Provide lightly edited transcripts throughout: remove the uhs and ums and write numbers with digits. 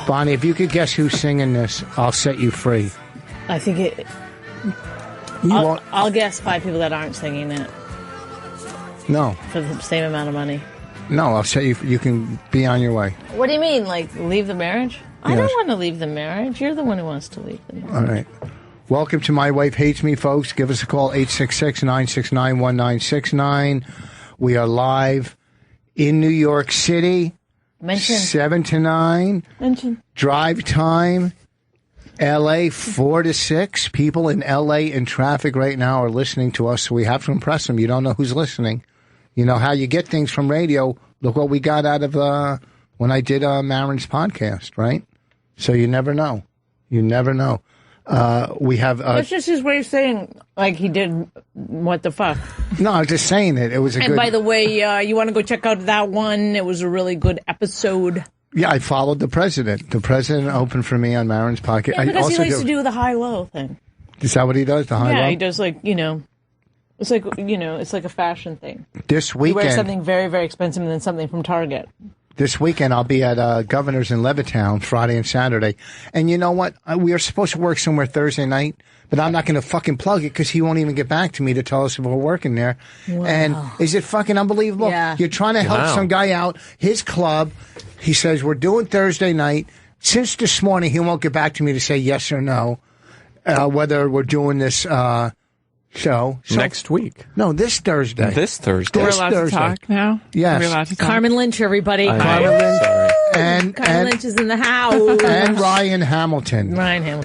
Bonnie, if you could guess who's singing this, I'll set you free. I think it. I'll guess 5 people that aren't singing it. No. For the same amount of money. No, I'll set you. You can be on your way. What do you mean, like leave the marriage? I don't want to leave the marriage. You're the one who wants to leave the marriage. All right. Welcome to My Wife Hates Me, folks. Give us a call, 866-969-1969. We are live in New York City. 7 to 9. Drive time. L.A. 4 to 6. People in L.A. in traffic right now are listening to us, so we have to impress them. You don't know who's listening. You know how you get things from radio. Look what we got out of when I did Marin's podcast, right? So you never know. You never know. We have. That's just his way of saying, like he did. What the fuck? No, I'm just saying it. It was a good. And by the way, you want to go check out that one? It was a really good episode. Yeah, I followed the president. The president opened for me on Marin's podcast. Yeah, because he likes to do the high-low thing. Is that what he does? The high-low? Yeah, he does it's like, it's like a fashion thing. This weekend. You wear something very, very expensive and then something from Target. This weekend, I'll be at Governor's in Levittown Friday and Saturday. And you know what? We are supposed to work somewhere Thursday night, but I'm not going to fucking plug it because he won't even get back to me to tell us if we're working there. Wow. And is it fucking unbelievable? Yeah. You're trying to help some guy out. His club, he says, we're doing Thursday night. Since this morning, he won't get back to me to say yes or no, whether we're doing this show. Next week. No, this Thursday. This Thursday. We're allowed to talk now? Yes. Are we allowed to talk? Carmen Lynch, everybody. Carmen Lynch. Carmen Lynch is in the house. And Ryan Hamilton. All right. No.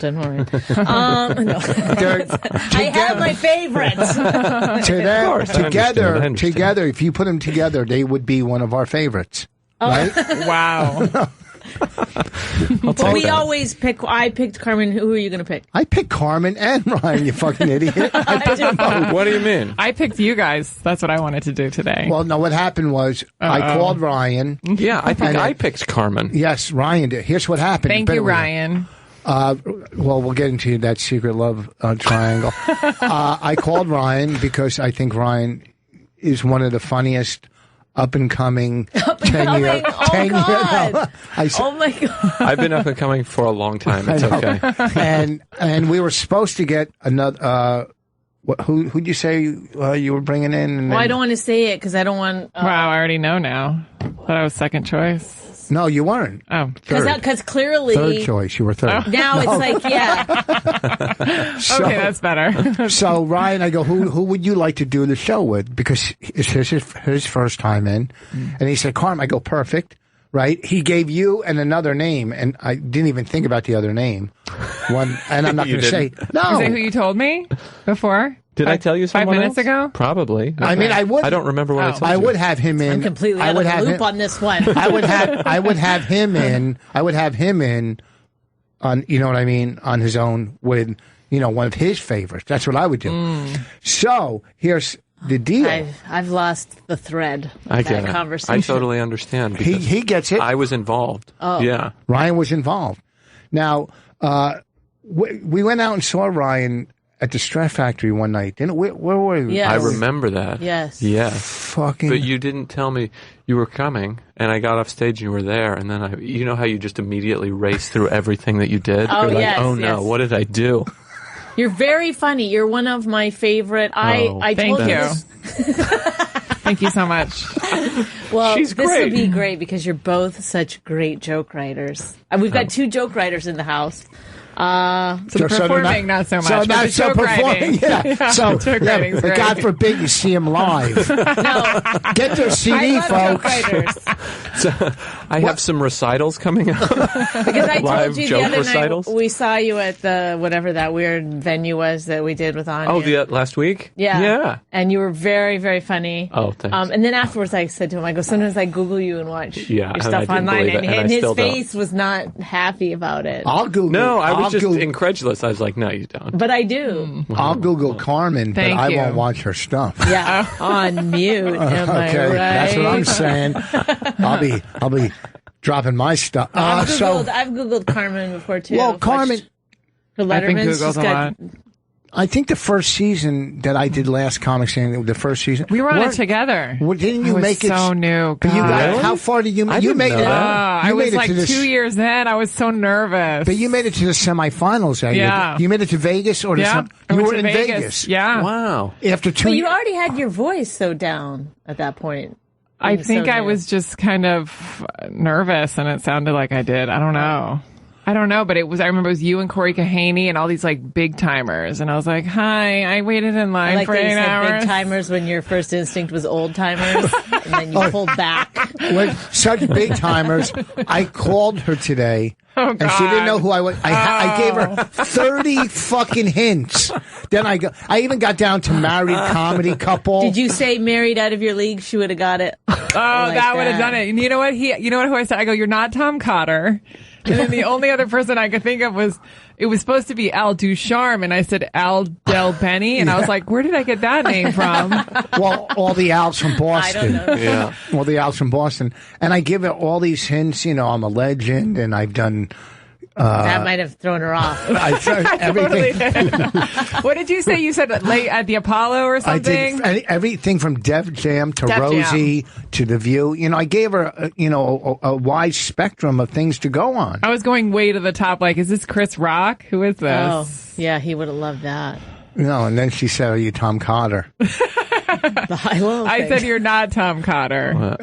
I have my favorites. Together, if you put them together, they would be one of our favorites. Right? Wow. But we always pick. I picked Carmen. Who are you going to pick? I picked Carmen and Ryan, you fucking idiot. I picked them both. What do you mean? I picked you guys. That's what I wanted to do today. Well, no, what happened was I called Ryan. Yeah, I think I picked Carmen. Yes, Ryan did. Here's what happened. Thank you, Ryan. Well, we'll get into that secret love triangle. I called Ryan because I think Ryan is one of the funniest up-and-coming 10-year... Oh, my God. I've been up-and-coming for a long time. It's okay. And we were supposed to get another... who'd you say you were bringing in? I don't want to say it because I don't want... Wow, I already know now. Thought I was second choice. No, you weren't. Oh. Because clearly... Third choice. You were third. Oh. Now it's like, yeah. Okay, that's better. So, Ryan, I go, who would you like to do the show with? Because it's his first time in. And he said, Carm. I go, perfect. Right? He gave you another name, and I didn't even think about the other name. And I'm not going to say... No. Is that who you told me before? Did I tell you someone 5 minutes ago? Probably. Okay. I mean, I don't remember what I told you. I would have him in. I'm completely out of the loop on this one. I would have him in. I would have him in on, you know what I mean, on his own with, one of his favorites. That's what I would do. So here's the deal. I've lost the thread of I get that it. conversation. I totally understand. He gets it. I was involved. Oh. Yeah. Ryan was involved. Now, we went out and saw Ryan at the Strat Factory one night. Where were we? Yes. I remember that. Yes. Yeah. Fucking. But you didn't tell me you were coming, and I got off stage and you were there, and then you know how you just immediately race through everything that you did? Oh, You're like, yes, oh no, what did I do? You're very funny. You're one of my favorite. I thank told you. This. Thank you so much. Well, She's this great. will be great because you're both such great joke writers. We've got 2 joke writers in the house. So the performing, not so much. So but not the so joke performing. writing. Yeah. So, joke writing's but great. God forbid you see him live. No, Get their CD, I love joke folks. writers. So I have some recitals coming up. Because I Live told you the joke other recitals? night we saw you at the whatever that weird venue was that we did with Anya. Oh, last week? Yeah. Yeah. And you were very, very funny. Oh, thanks. And then afterwards I said to him, I go, sometimes I Google you and watch Yeah, your and stuff I didn't online. believe it, and I And his still don't. face was not happy about it. I'll Google. No, I was I'll just Google, incredulous. I was like, no, you don't. But I do. I'll Google Carmen, but Thank I you. won't watch her stuff. Yeah. On mute. Am I Okay, right? that's what I'm saying. I'll be dropping my stuff. I've Googled Carmen before too. Well, Carmen, Her I've been Letterman's Googled just a got. lot. I think the first season that I did last Comic Standing, the first season. We were on it together. Well, didn't you make it? So new. But you got, really? how far did you make it? You made it. I was like 2 years in. I was so nervous. But you made it to the semifinals that year. You made it to Vegas or you were in Vegas. Yeah. Wow. After 2 But you already had your voice so down at that point. I think I was just kind of nervous and it sounded like I did. I don't know. But I remember it was you and Corey Kahaney and all these like big timers. And I was like, hi, I waited in line for 8 hours. Big timers when your first instinct was old timers. And then you pulled back. When such big timers, I called her today. Oh, God. And she didn't know who I was. I gave her 30 fucking hints. Then I even got down to married comedy couple. Did you say married out of your league? She would have got it. Oh, that would have done it. And you know what? Who I said? I go, you're not Tom Cotter. And then the only other person I could think of was supposed to be Al Ducharme, and I said Al Del Benny, and I was like, where did I get that name from? Well, all theAls from Boston. I don't know. Yeah. All the Als from Boston. And I give her all these hints, I'm a legend, and I've done... that might have thrown her off. I tried everything. What did you say? You said late at the Apollo or something? I did everything from Def Jam to Rosie to The View. I gave her, a wide spectrum of things to go on. I was going way to the top. Like, is this Chris Rock? Who is this? Oh, yeah, he would have loved that. No, and then she said, "Are you Tom Cotter?" I said, "You're not Tom Cotter."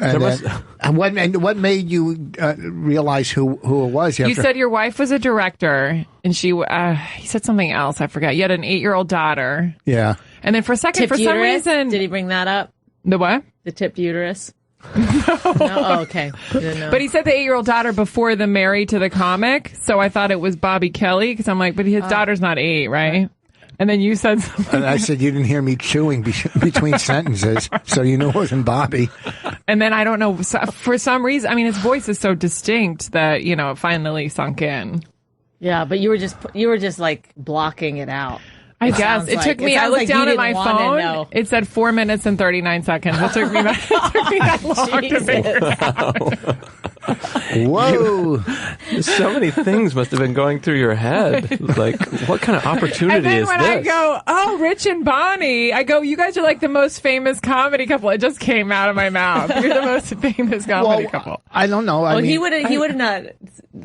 And what made you realize who it was? You said your wife was a director, and you said something else. I forgot. You had an 8-year-old daughter. Yeah. And then for a second, for some reason, did he bring that up? The what? The tipped uterus. No. Oh, okay. But he said the 8-year-old daughter before the Married to the Comic, so I thought it was Bobby Kelly because I'm like, but his daughter's not 8, right? And then you said something. And I said, you didn't hear me chewing between sentences, so you knew it wasn't Bobby. And then I don't know, for some reason, I mean, his voice is so distinct that, it finally sunk in. Yeah, but you were just like blocking it out. I guess. It took me, I looked down at my phone. It said 4 minutes and 39 seconds. It took me that long to figure it out. Whoa. So many things must have been going through your head. Like, what kind of opportunity and then is when this? I go, oh, Rich and Bonnie, I go, you guys are like the most famous comedy couple. It just came out of my mouth. You're the most famous comedy couple. I don't know. I mean, he would have not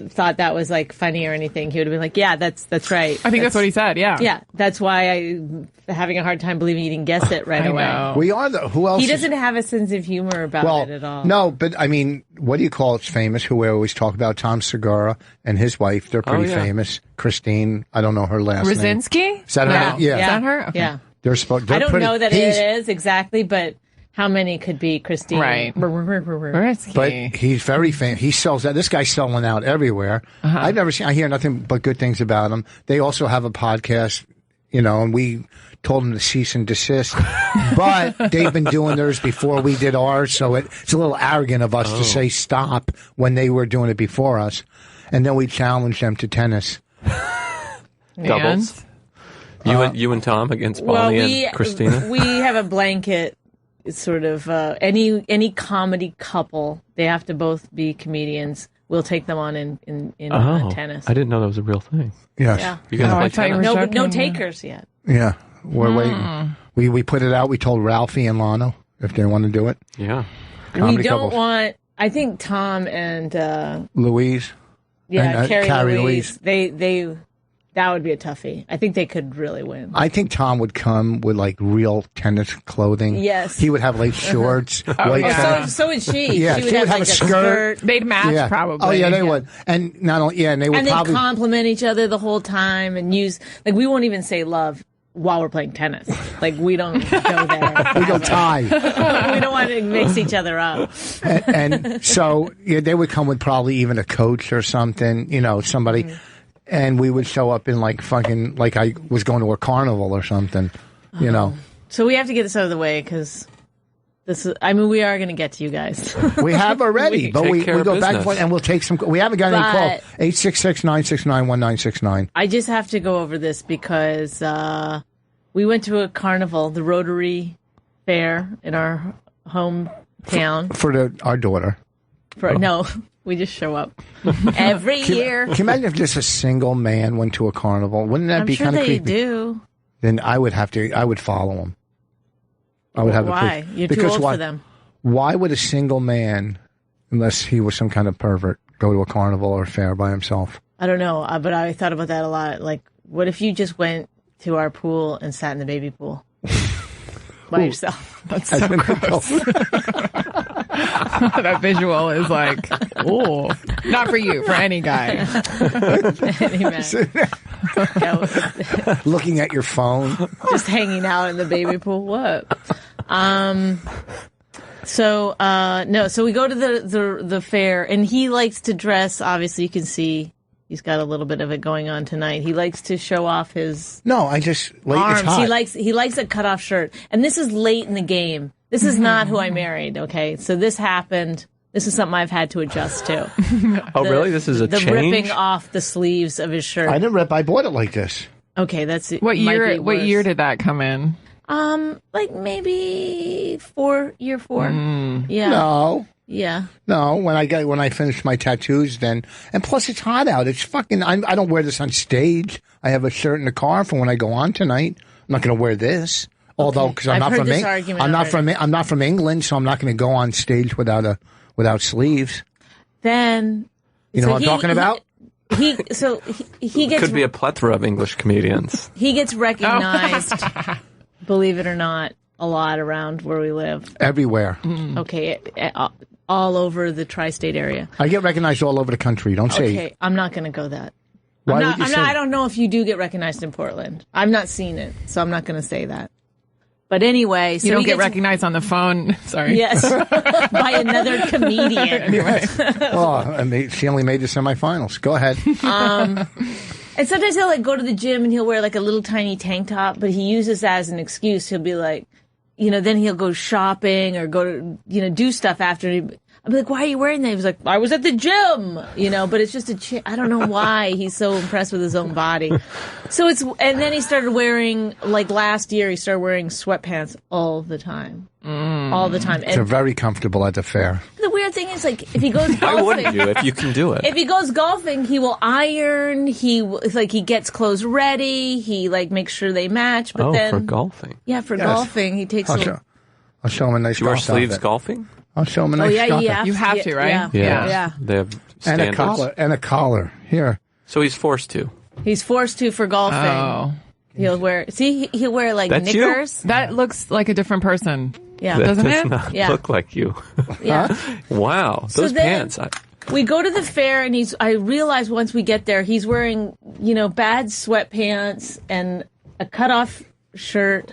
thought that was like funny or anything. He would have been like, yeah, that's right. I think that's what he said. Yeah. Yeah. That's why I'm having a hard time believing you didn't guess it right away. Know. We are who else? He doesn't have a sense of humor about it at all. No, but I mean, what do you call it's famous? Who we always talk about, Tom Segura and his wife. They're pretty famous. Christine, I don't know her last name. Brzezinski? Is that her? Yeah. Is that her? Okay. Yeah. They're I don't pretty, know that it is exactly, but how many could be Christine? Right. But he's very famous. He sells that. This guy's selling out everywhere. I hear nothing but good things about him. They also have a podcast, and we told them to cease and desist. But they've been doing theirs before we did ours, so it's a little arrogant of us to say stop when they were doing it before us. And then we challenged them to tennis. Doubles. You and Tom against Bonnie and Christina? We have a blanket sort of any comedy couple. They have to both be comedians. We'll take them on in tennis. I didn't know that was a real thing. Yes. Yeah. You guys play tennis? No takers yet. Yeah. We're waiting. We put it out. We told Ralphie and Lano if they want to do it. Yeah. Comedy we don't couples. want. I think Tom and Louise. Yeah, and, Carrie Louise. They that would be a toughie. I think they could really win. I think Tom would come with like real tennis clothing. Yes. He would have like shorts. So would she. Yeah, she would she would have like a skirt. They'd match probably. Oh yeah, they would. And not only and they would and probably they'd compliment each other the whole time and use like we won't even say love while we're playing tennis. Like we don't go there. we go tie. We don't want to mix each other up. And so they would come with probably even a coach or something, somebody. Mm-hmm. And we would show up in like fucking like I was going to a carnival or something, So we have to get this out of the way because this is. I mean, we are going to get to you guys. We have already, but we go back and we'll take some. We haven't got any call. 866-969-1969. I just have to go over this because we went to a carnival, the Rotary Fair in our hometown for our daughter. No. We just show up every year. Can you imagine if just a single man went to a carnival? Wouldn't that be kind of creepy? I'm sure they do. then I would follow him. I would have why? You're too old for them. Why would a single man, unless he was some kind of pervert, go to a carnival or fair by himself? I don't know, but I thought about that a lot. Like, what if you just went to our pool and sat in the baby pool by yourself? That's so gross. That visual is like, oh, not for you, for any guy. Any man. Looking at your phone. Just hanging out in the baby pool. What? So we go to the fair, and he likes to dress. Obviously, you can see he's got a little bit of it going on tonight. He likes to show off his arms. He likes a cutoff shirt, and this is late in the game. This is not who I married. Okay, so this happened. This is something I've had to adjust to. Really? This is a change? The ripping off the sleeves of his shirt. I didn't rip. I bought it like this. Okay, that's it. What year? What year did that come in? Like maybe year 4. Yeah. No. Yeah. No. When I finished my tattoos, then, and plus it's hot out. It's fucking. I don't wear this on stage. I have a shirt in the car for when I go on tonight. I'm not going to wear this. Although, because I'm not from England, so I'm not going to go on stage without sleeves. Then, you know what I'm talking about? He gets could be a plethora of English comedians. He gets recognized, believe it or not, a lot around where we live. Everywhere. Okay, all over the tri-state area. I get recognized all over the country. Don't say. Okay, I'm not going to go that. Why would you say I don't know if you do get recognized in Portland. I've not seen it, so I'm not going to say that. But anyway, so you don't get recognized on the phone. Sorry. Yes, by another comedian. Anyway. Well, she only made the semifinals. Go ahead. And sometimes he'll like go to the gym and he'll wear like a little tiny tank top, but he uses that as an excuse. He'll be like, then he'll go shopping or go to, do stuff after. I'll be like, why are you wearing that? He was like, I was at the gym, but it's just I don't know why he's so impressed with his own body. So and then he started wearing, like last year, he started wearing sweatpants all the time. All the time. They're very comfortable at the fair. The weird thing is, like, if he goes golfing. Why wouldn't you if you can do it? If he goes golfing, he will iron. He gets clothes ready. He, makes sure they match. But then. For golfing. Yeah, for golfing. He takes I'll show him a nice golf outfit. You wear sleeves golfing? I'll show him a nice outfit. You have to, right? Yeah. They have standards. And a collar. Here. So he's forced to. He's forced to for golfing. Oh. He'll wear That's knickers. You? That looks like a different person. Yeah. That doesn't does it? not look like you. Yeah. Wow. Those pants. We go to the fair, and I realize once we get there, he's wearing, bad sweatpants and a cutoff shirt.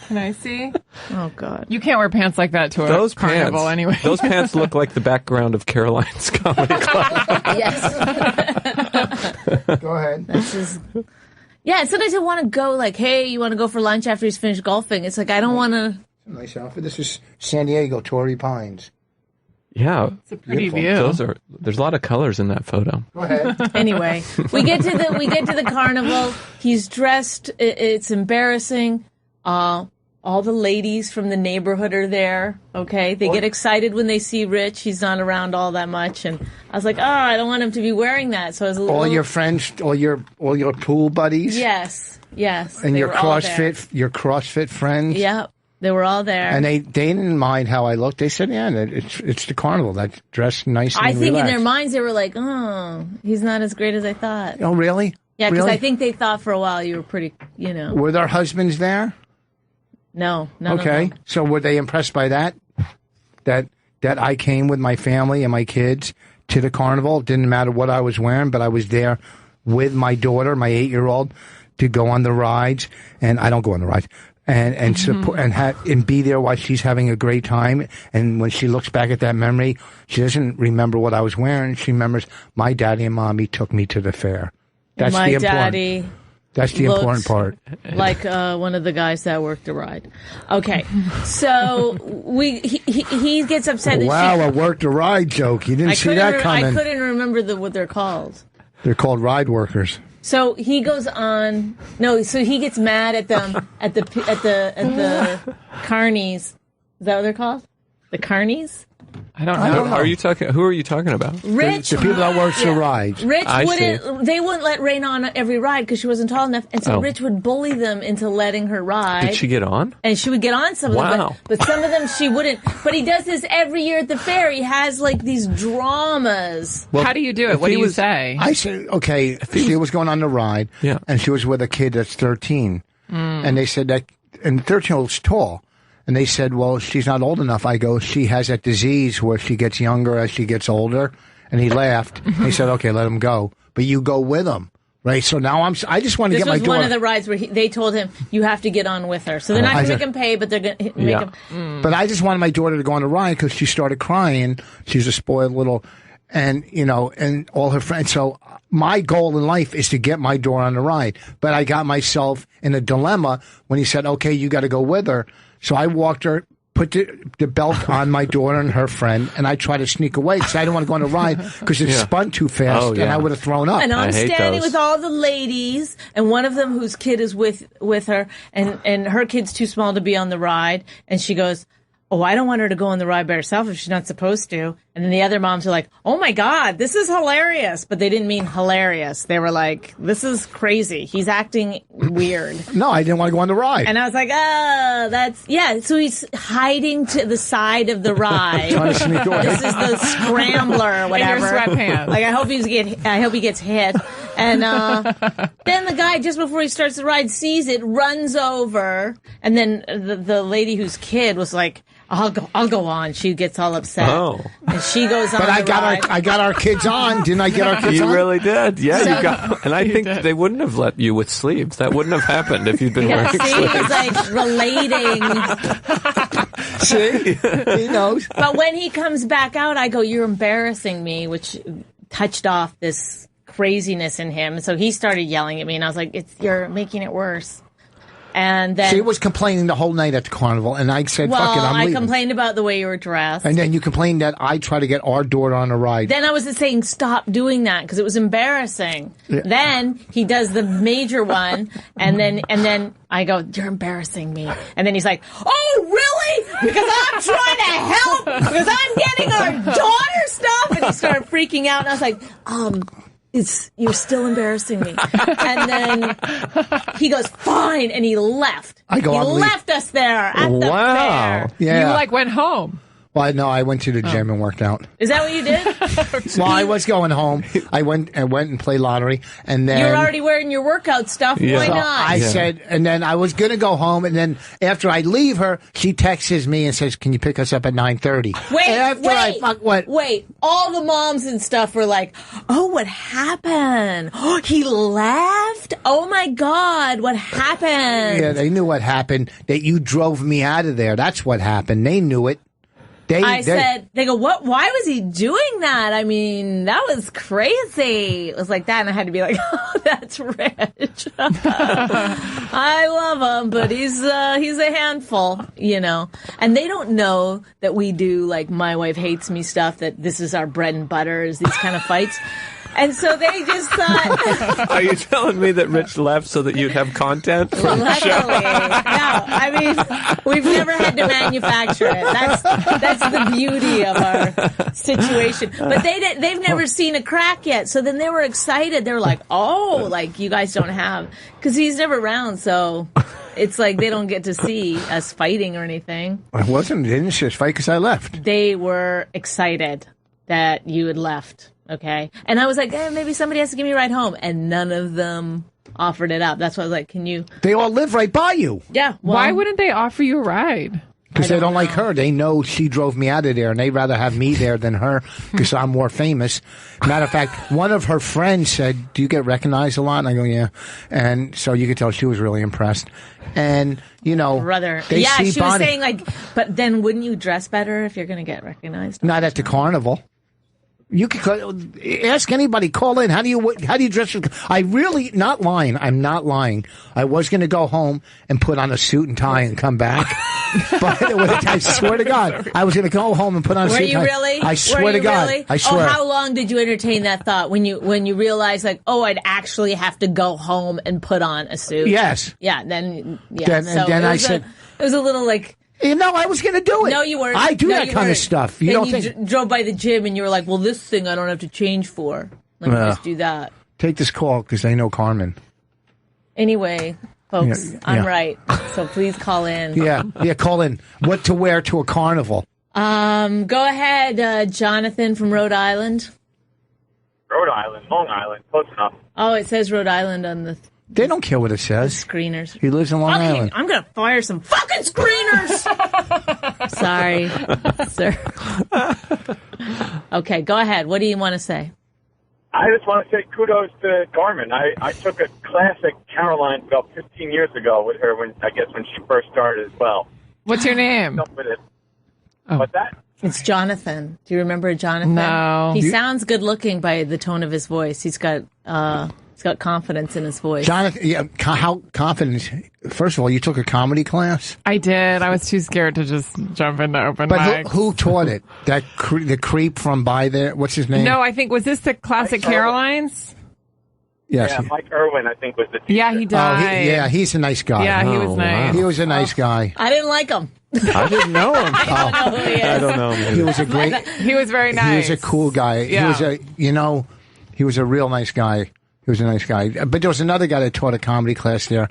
Can I see? Oh, God. You can't wear pants like that to a carnival anyway. Those pants look like the background of Caroline's Comedy Club. Yes. Go ahead. Yeah, sometimes I want to go hey, you want to go for lunch after he's finished golfing? It's like, I don't want to. Nice outfit. This is San Diego, Torrey Pines. Yeah. It's a pretty Beautiful. view. There's a lot of colors in that photo. Go ahead. Anyway, we get to the carnival. He's dressed. It's embarrassing. All the ladies from the neighborhood are there. Okay, they get excited when they see Rich. He's not around all that much, and I was like, I don't want him to be wearing that. So I was your friends, all your pool buddies. Yes, and your CrossFit friends. Yeah, they were all there, and they didn't mind how I looked. They said, "Yeah, it's the carnival. That dressed nice." I and think relaxed. in their minds they were like, "Oh, he's not as great as I thought." Oh, really? Yeah, because really? I think they thought for a while you were pretty. Were their husbands there? No. Okay. So were they impressed by that? That I came with my family and my kids to the carnival. It didn't matter what I was wearing, but I was there with my daughter, my 8-year-old, to go on the rides. And I don't go on the rides. And support and be there while she's having a great time. And when she looks back at that memory, she doesn't remember what I was wearing. She remembers my daddy and mommy took me to the fair. That's my the important. Daddy. That's the important part. Like one of the guys that worked the ride. Okay, so he gets upset. Wow, a worked a ride joke. You didn't see that coming. I couldn't remember what they're called. They're called ride workers. So he goes on. No, so he gets mad at them at the carnies. Is that what they're called? The carnies? I don't know. Are you talking? Who are you talking about? Rich, The people that work the rides. Rich I they wouldn't let Raina on every ride because she wasn't tall enough, and so Oh. Rich would bully them into letting her ride. Did she get on? And she would get on some of them, Wow. but some of them she wouldn't. But he does this every year at the fair. He has like these dramas. How do you do it? What do you say? I said, okay, she was going on the ride, Yeah. and she was with a kid that's 13. And they said that, and 13-year-old's tall. And they said, well, she's not old enough. I go, she has that disease where she gets younger as she gets older. And he laughed. He said, okay, let him go. But you go with him. Right? So now I just want to This get my was daughter. one of the rides where they told him, you have to get on with her. So they're not going to make him pay, but they're going to make him. But I just wanted my daughter to go on the ride because she started crying. She's a spoiled little, and and all her friends. So my goal in life is to get my daughter on the ride. But I got myself in a dilemma when he said, okay, you got to go with her. So I walked her, put the belt on my daughter and her friend, and I tried to sneak away because I didn't want to go on the ride because it spun too fast, and I would have thrown up. And I'm hate standing those. with all the ladies, and one of them whose kid is with her, and her kid's too small to be on the ride, and she goes, oh, I don't want her to go on the ride by herself if she's not supposed to. And then the other moms are like, oh my God, this is hilarious. But they didn't mean hilarious. They were like, this is crazy. He's acting weird. No, I didn't want to go on the ride. And I was like, oh, so he's hiding to the side of the ride. Trying to sneak away. This is the scrambler or whatever. In your sweatpants. Like, I hope he gets hit. And then the guy, just before he starts the ride, sees it, runs over, and then the lady whose kid was like, I'll go on. She gets all upset. Oh. And she goes on. But I got our kids on. Didn't I get our kids on? You really did. Yeah, you got. And I think they wouldn't have let you with sleeves. That wouldn't have happened if you'd been Yeah, wearing see, sleeves. he's like relating. See? He knows. But when he comes back out, I go, you're embarrassing me, which touched off this craziness in him. So he started yelling at me, and I was like, you're making it worse. And then She was complaining the whole night at the carnival, and I said, fuck it, I'm I leaving. complained about the way you were dressed. And then you complained that I try to get our daughter on a ride. Then I was saying, stop doing that because it was embarrassing. Yeah. Then he does the major one, and then I go, you're embarrassing me. And then he's like, oh, really? Because I'm trying to help, because I'm getting our daughter stuff. And he started freaking out, and I was like, you're still embarrassing me. And then he goes, fine, and he left. I go, he I'm leaving. left us there at the fair. Yeah. You went home. Well, no, I went to the gym and worked out. Is that what you did? Well, I was going home. I went and played lottery, and then You were already wearing your workout stuff. Yeah. Why So not? I said, and then I was going to go home, and then after I leave her, she texts me and says, "Can you pick us up at 9:30?" Wait. All the moms and stuff were like, oh, what happened? Oh, he left? Oh, my God, what happened? Yeah, they knew what happened. That you drove me out of there. That's what happened. They knew it. They go, what? Why was he doing that? I mean, that was crazy. It was like that, and I had to be like, oh, that's Rich. I love him, but he's a handful, And they don't know that we do, like, my wife hates me stuff, that this is our bread and butter, is these kind of fights. And so they just thought... Are you telling me that Rich left so that you'd have content for the Luckily, show? no. I mean, we've never had to manufacture it. That's the beauty of our situation. But they've never seen a crack yet. So then they were excited. They were like, "Oh, like you guys don't have," because he's never around. So it's like they don't get to see us fighting or anything. I didn't just fight because I left. They were excited that you had left. Okay, and I was like, maybe somebody has to give me a ride home, and none of them offered it up. That's why I was like, can you? They all live right by you. Yeah. Well, Why wouldn't they offer you a ride? Because they don't like her. They know she drove me out of there, and they'd rather have me there than her because I'm more famous. Matter of fact, one of her friends said, "Do you get recognized a lot?" And I go, "Yeah." And so you could tell she was really impressed. And, brother. they Yeah, see she Bonnie. was saying, like, but then wouldn't you dress better if you're going to get recognized? Not at the carnival. You could ask anybody. Call in. How do you dress? I really not lying. I'm not lying. I was going to go home and put on a suit and tie and come back, but I swear to God, I was going to go home and put on a Were suit. you and tie. really? I swear Were to you God. really? I swear. Oh, how long did you entertain that thought when you realized, like, oh, I'd actually have to go home and put on a suit? Yes. Yeah. Then Then I said. it was a little like. No, I was going to do it. No, you weren't. I do No, that you kind of weren't. stuff. You and don't you think? drove by the gym and you were like, well, this thing I don't have to change for. Let me just do that. Take this call because I know Carmen. Anyway, folks, Yeah. I'm right. So please call in. Yeah, call in. What to wear to a carnival? Go ahead, Jonathan from Rhode Island. Rhode Island, Long Island, close enough. Oh, it says Rhode Island on the They don't care what it says. screeners. He lives in Long Island. I'm going to fire some fucking screeners. Sorry, sir. Okay, go ahead. What do you want to say? I just want to say kudos to Carmen. I took a class at Caroline about 15 years ago with her when she first started as well. What's your name? Up with it. Oh. But that It's Jonathan. Do you remember Jonathan? No. He sounds good looking by the tone of his voice. He's got confidence in his voice. Jonathan, how confident? First of all, you took a comedy class? I did. I was too scared to just jump into open But mic. who taught it? The creep from by there? What's his name? No, I think, was this the classic Caroline's? Yes. yeah, Mike Irwin, I think, was the teacher. Yeah, he died. He's a nice guy. Yeah, he was Oh, nice. wow. He was a nice guy. I didn't like him. I didn't know him. I don't know who he is. I don't know him. He was a great. He was very nice. He was a cool guy. Yeah. He was a real nice guy. He was a nice guy. But there was another guy that taught a comedy class there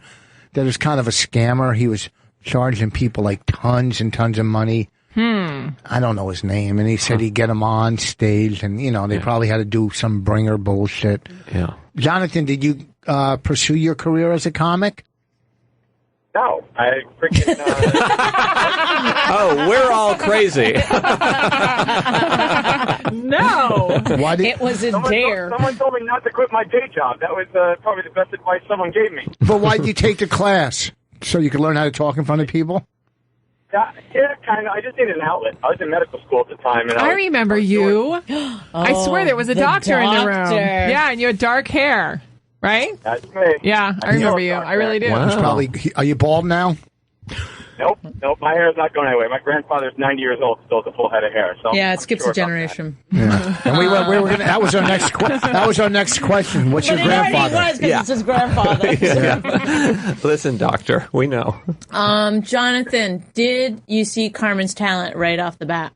that was kind of a scammer. He was charging people like tons and tons of money. I don't know his name. And he said he'd get them on stage and, they probably had to do some bringer bullshit. Yeah. Jonathan, did you pursue your career as a comic? No, I freaking... Oh, we're all crazy. No. Why did, It was a dare. Someone told me not to quit my day job. That was probably the best advice someone gave me. but why did you take the class? So you could learn how to talk in front of people? Yeah, kind of. I just needed an outlet. I was in medical school at the time. And I remember you. I swear there was a the doctor in the room. doctor. Yeah, and you had dark hair, right? That's me. Yeah, I remember you. I really do. Wow. It's probably. Are you bald now? Nope. My hair is not going anywhere. My grandfather's 90 years old, still has a full head of hair. So Yeah, I'm it skips sure a about that. generation. Yeah. And we were gonna. That was our next. That was our next question. What's your But it already grandfather? was because it's his grandfather. Yeah. Listen, doctor, we know. Jonathan, did you see Carmen's talent right off the bat?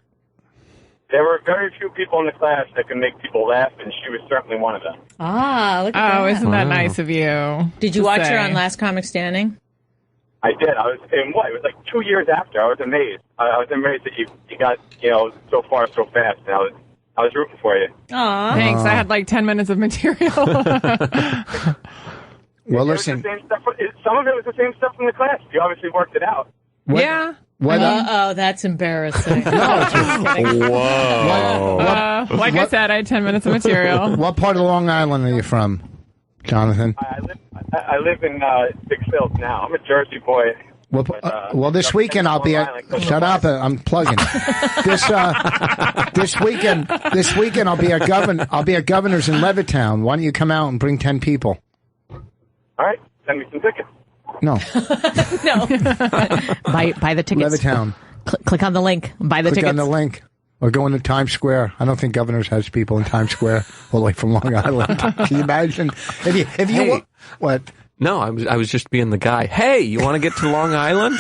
There were very few people in the class that could make people laugh, and she was certainly one of them. Ah, look at Oh, that. isn't that nice of you? Did you to watch say? her on Last Comic Standing? I did. I was in what? It was like 2 years after. I was amazed. I was amazed that you got so far so fast. And I was rooting for you. Aw. Thanks. I had like 10 minutes of material. Well, It was listen. the same stuff. Some of it was the same stuff from the class. You obviously worked it out. What, Yeah. What, Uh-oh, that's embarrassing. Whoa. Like I said, I had 10 minutes of material. what part of Long Island are you from, Jonathan? I live in Big Hills now. I'm a Jersey boy. Well, this weekend I'll be at. Shut up! I'm plugging. This weekend I'll be at Governor's in Levittown. Why don't you come out and bring 10 people? All right, send me some tickets. No, No. Buy the tickets. Levittown. Click on the link. Buy the Click tickets. on the link. Or go into Times Square. I don't think Governor's has people in Times Square all the way from Long Island. Can you imagine? If you Hey. what? No, I was just being the guy. Hey, you want to get to Long Island?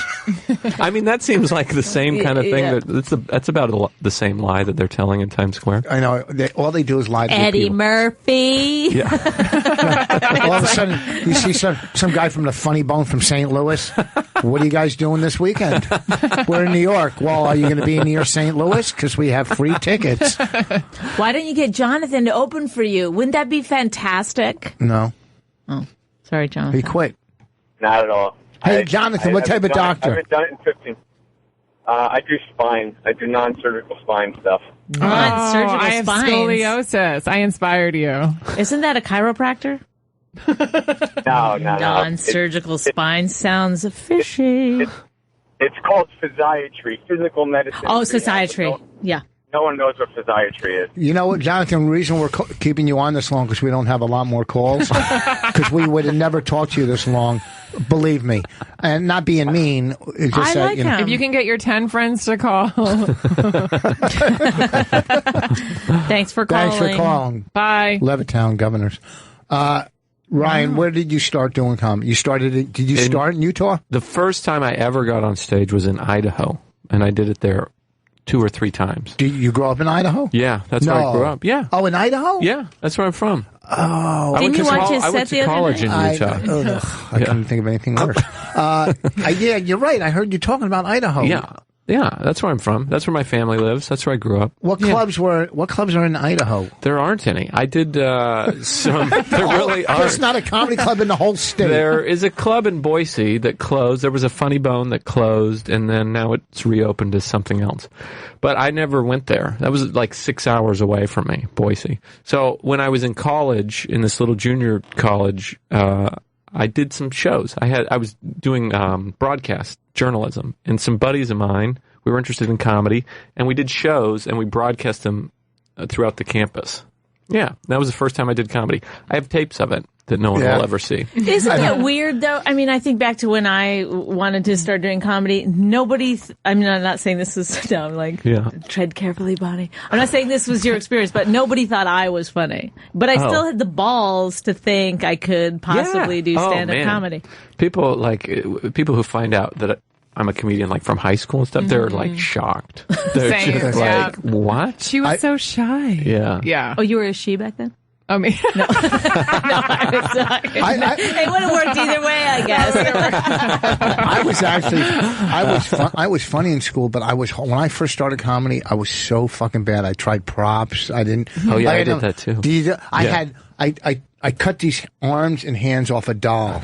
I mean, that seems like the same kind of thing. Yeah. That's about the same lie that they're telling in Times Square. I know. All they do is lie to the Eddie people. Murphy. Yeah. All of a sudden, you see some guy from the Funny Bone from St. Louis. What are you guys doing this weekend? We're in New York. Well, are you going to be near St. Louis? Because we have free tickets. Why don't you get Jonathan to open for you? Wouldn't that be fantastic? No, Sorry, Jonathan. he quit. Not at all. Hey, Jonathan, what type of doctor? I haven't done it in 15. I do spine. I do non-surgical spine stuff. Non-surgical I have spines. scoliosis. I inspired you. Isn't that a chiropractor? No. Non-surgical spine sounds fishy. It's called physiatry, physical medicine. Oh, societry. Yeah. No one knows what physiatry is. You know what, Jonathan? The reason we're keeping you on this long because we don't have a lot more calls. Because we would have never talked to you this long. Believe me, and not being mean. It's just I that, like him. If you can get your 10 friends to call. Thanks for calling. Thanks for calling. Bye. Levittown Governors. Ryan, where did you start doing comedy? Did you start in Utah? The first time I ever got on stage was in Idaho, and I did it there 2 or 3 times. Did you grow up in Idaho? Yeah, that's where I grew up. Yeah. Oh, in Idaho? Yeah, that's where I'm from. Oh. Didn't you watch his I went set the to other college in night? Utah. I couldn't think of anything worse. Yeah, you're right. I heard you talking about Idaho. Yeah, that's where I'm from. That's where my family lives. That's where I grew up. What clubs are in Idaho? There aren't any. I did some. There really aren't. There's not a comedy club in the whole state. There is a club in Boise that closed. There was a Funny Bone that closed, and then now it's reopened as something else. But I never went there. That was like 6 hours away from me, Boise. So when I was in college, in this little junior college, I did some shows. I was doing broadcast journalism, and some buddies of mine, we were interested in comedy, and we did shows, and we broadcast them throughout the campus. Yeah, that was the first time I did comedy. I have tapes of it that no one will ever see. Isn't it weird, though? I mean, I think back to when I wanted to start doing comedy. I'm not saying this was dumb, tread carefully, Bonnie. I'm not saying this was your experience, but nobody thought I was funny. But I still had the balls to think I could possibly do stand-up comedy. People who find out that I'm a comedian, like from high school and stuff, they're like shocked. They're Same, just like, what? She was so shy. Yeah. Yeah. Oh, you were a she back then? I mean, no, I was not. It would have worked either way, I guess. I was funny in school, but when I first started comedy, I was so fucking bad. I tried props. I didn't. Oh yeah, I did that too. I cut these arms and hands off a doll,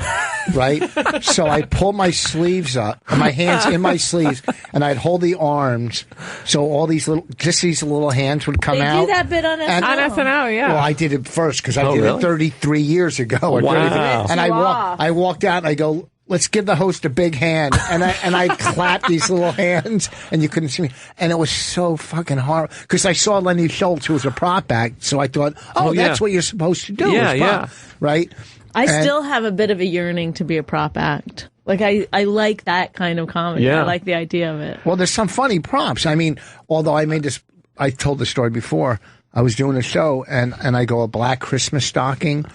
right? So I pulled my sleeves up, my hands in my sleeves, and I'd hold the arms, so all these little hands would come out. They do that bit on SNL. On SNL, yeah. Well, I did it first because I did it 33 years ago. Wow. And I walked out and I go, let's give the host a big hand. And I clapped these little hands, and you couldn't see me. And it was so fucking hard because I saw Lenny Schultz, who was a prop act. So I thought, that's what you're supposed to do. Yeah. Right? I still have a bit of a yearning to be a prop act. Like, I like that kind of comedy. Yeah. I like the idea of it. Well, there's some funny props. I mean, although I told the story before. I was doing a show, and I go a black Christmas stocking.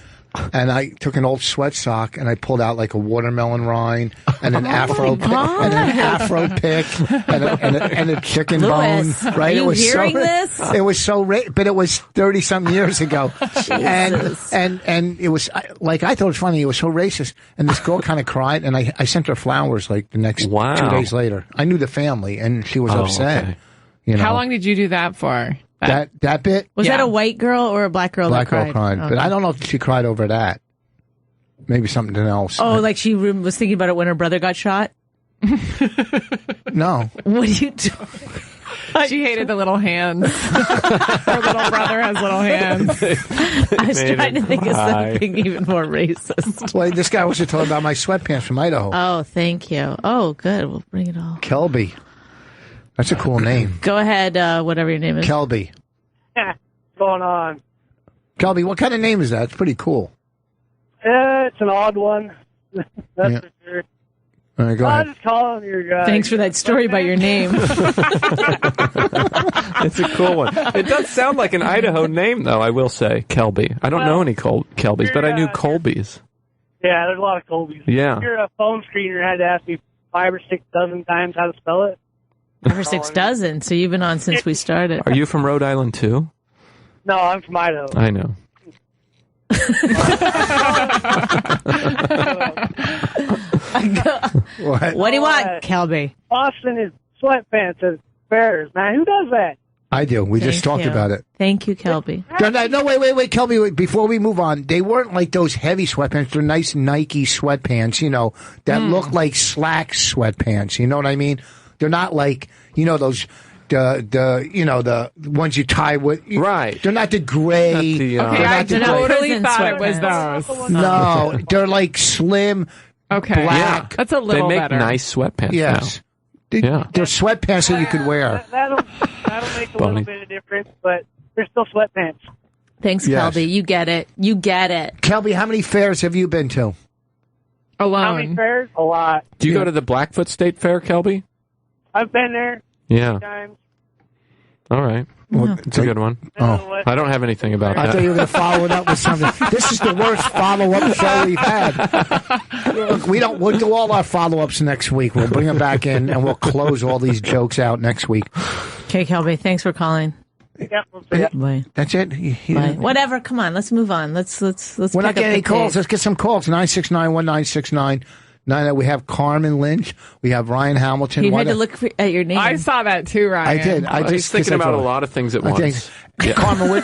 And I took an old sweat sock and I pulled out like a watermelon rind and an afro pick and a chicken Louis, bone. Right? Are you hearing this? It was so, but it was 30-something years ago, and it was like I thought it was funny. It was so racist, and this girl kind of cried, and I sent her flowers like the next 2 days later. I knew the family, and she was upset. Okay. You know? How long did you do that for? That bit? Was that a white girl or a black girl Black that cried? girl cried. Okay. But I don't know if she cried over that. Maybe something else. Oh, like she was thinking about it when her brother got shot? No. What do you do? She hated the little hands. Her little brother has little hands. I was trying to think of something even more racist. Well, this guy was talking about my sweatpants from Idaho. Oh, thank you. Oh, good. We'll bring it all. Kelby. That's a cool name. Go ahead, whatever your name is. Kelby. What's going on? Kelby, what kind of name is that? It's pretty cool. It's an odd one. That's for sure. All right, go I'll ahead. just call him your guy. Thanks for that story about your name. It's a cool one. It does sound like an Idaho name, though, I will say, Kelby. I don't know any Kelbys, but I knew Colbys. Yeah, there's a lot of Colbys. Yeah. If you're a phone screener, had to ask me 5 or 6 dozen times how to spell it. 5 or 6 dozen, so you've been on since we started. Are you from Rhode Island, too? No, I'm from Idaho. I know. What do you want, Kelby? Austin is sweatpants at fairs, man. Who does that? I do. We just talked you. about it. Thank you, Kelby. No, wait, Kelby, wait, before we move on, they weren't like those heavy sweatpants. They're nice Nike sweatpants, that look like slack sweatpants. You know what I mean? They're not like, those... the ones you tie with. Right. They're not the gray. I totally thought it was those. No, they're like slim, Okay. black. That's a little They make better. nice sweatpants Yes. now. They're sweatpants that you could wear. That'll make a little bit of difference, but they're still sweatpants. Thanks, Yes. Kelby. You get it. Kelby, how many fairs have you been to? Alone. How many fairs? A lot. Do you go to the Blackfoot State Fair, Kelby? I've been there Yeah. 3 times. All right. Well, It's a good one. Oh. I don't have anything about I that. thought you were going to follow it up with something. This is the worst follow-up show we've had. Look, we'll do all our follow-ups next week. We'll bring them back in, and we'll close all these jokes out next week. Okay, Kelby, thanks for calling. Yeah, we'll see ya. Bye. That's it? Bye. Whatever, come on, let's move on. Let's We're not getting any calls. Let's get some calls. 969-1969. We have Carmen Lynch. We have Ryan Hamilton. You had to look at your name. I saw that too, Ryan. I did. He's thinking about a lot of things at once. Carmen,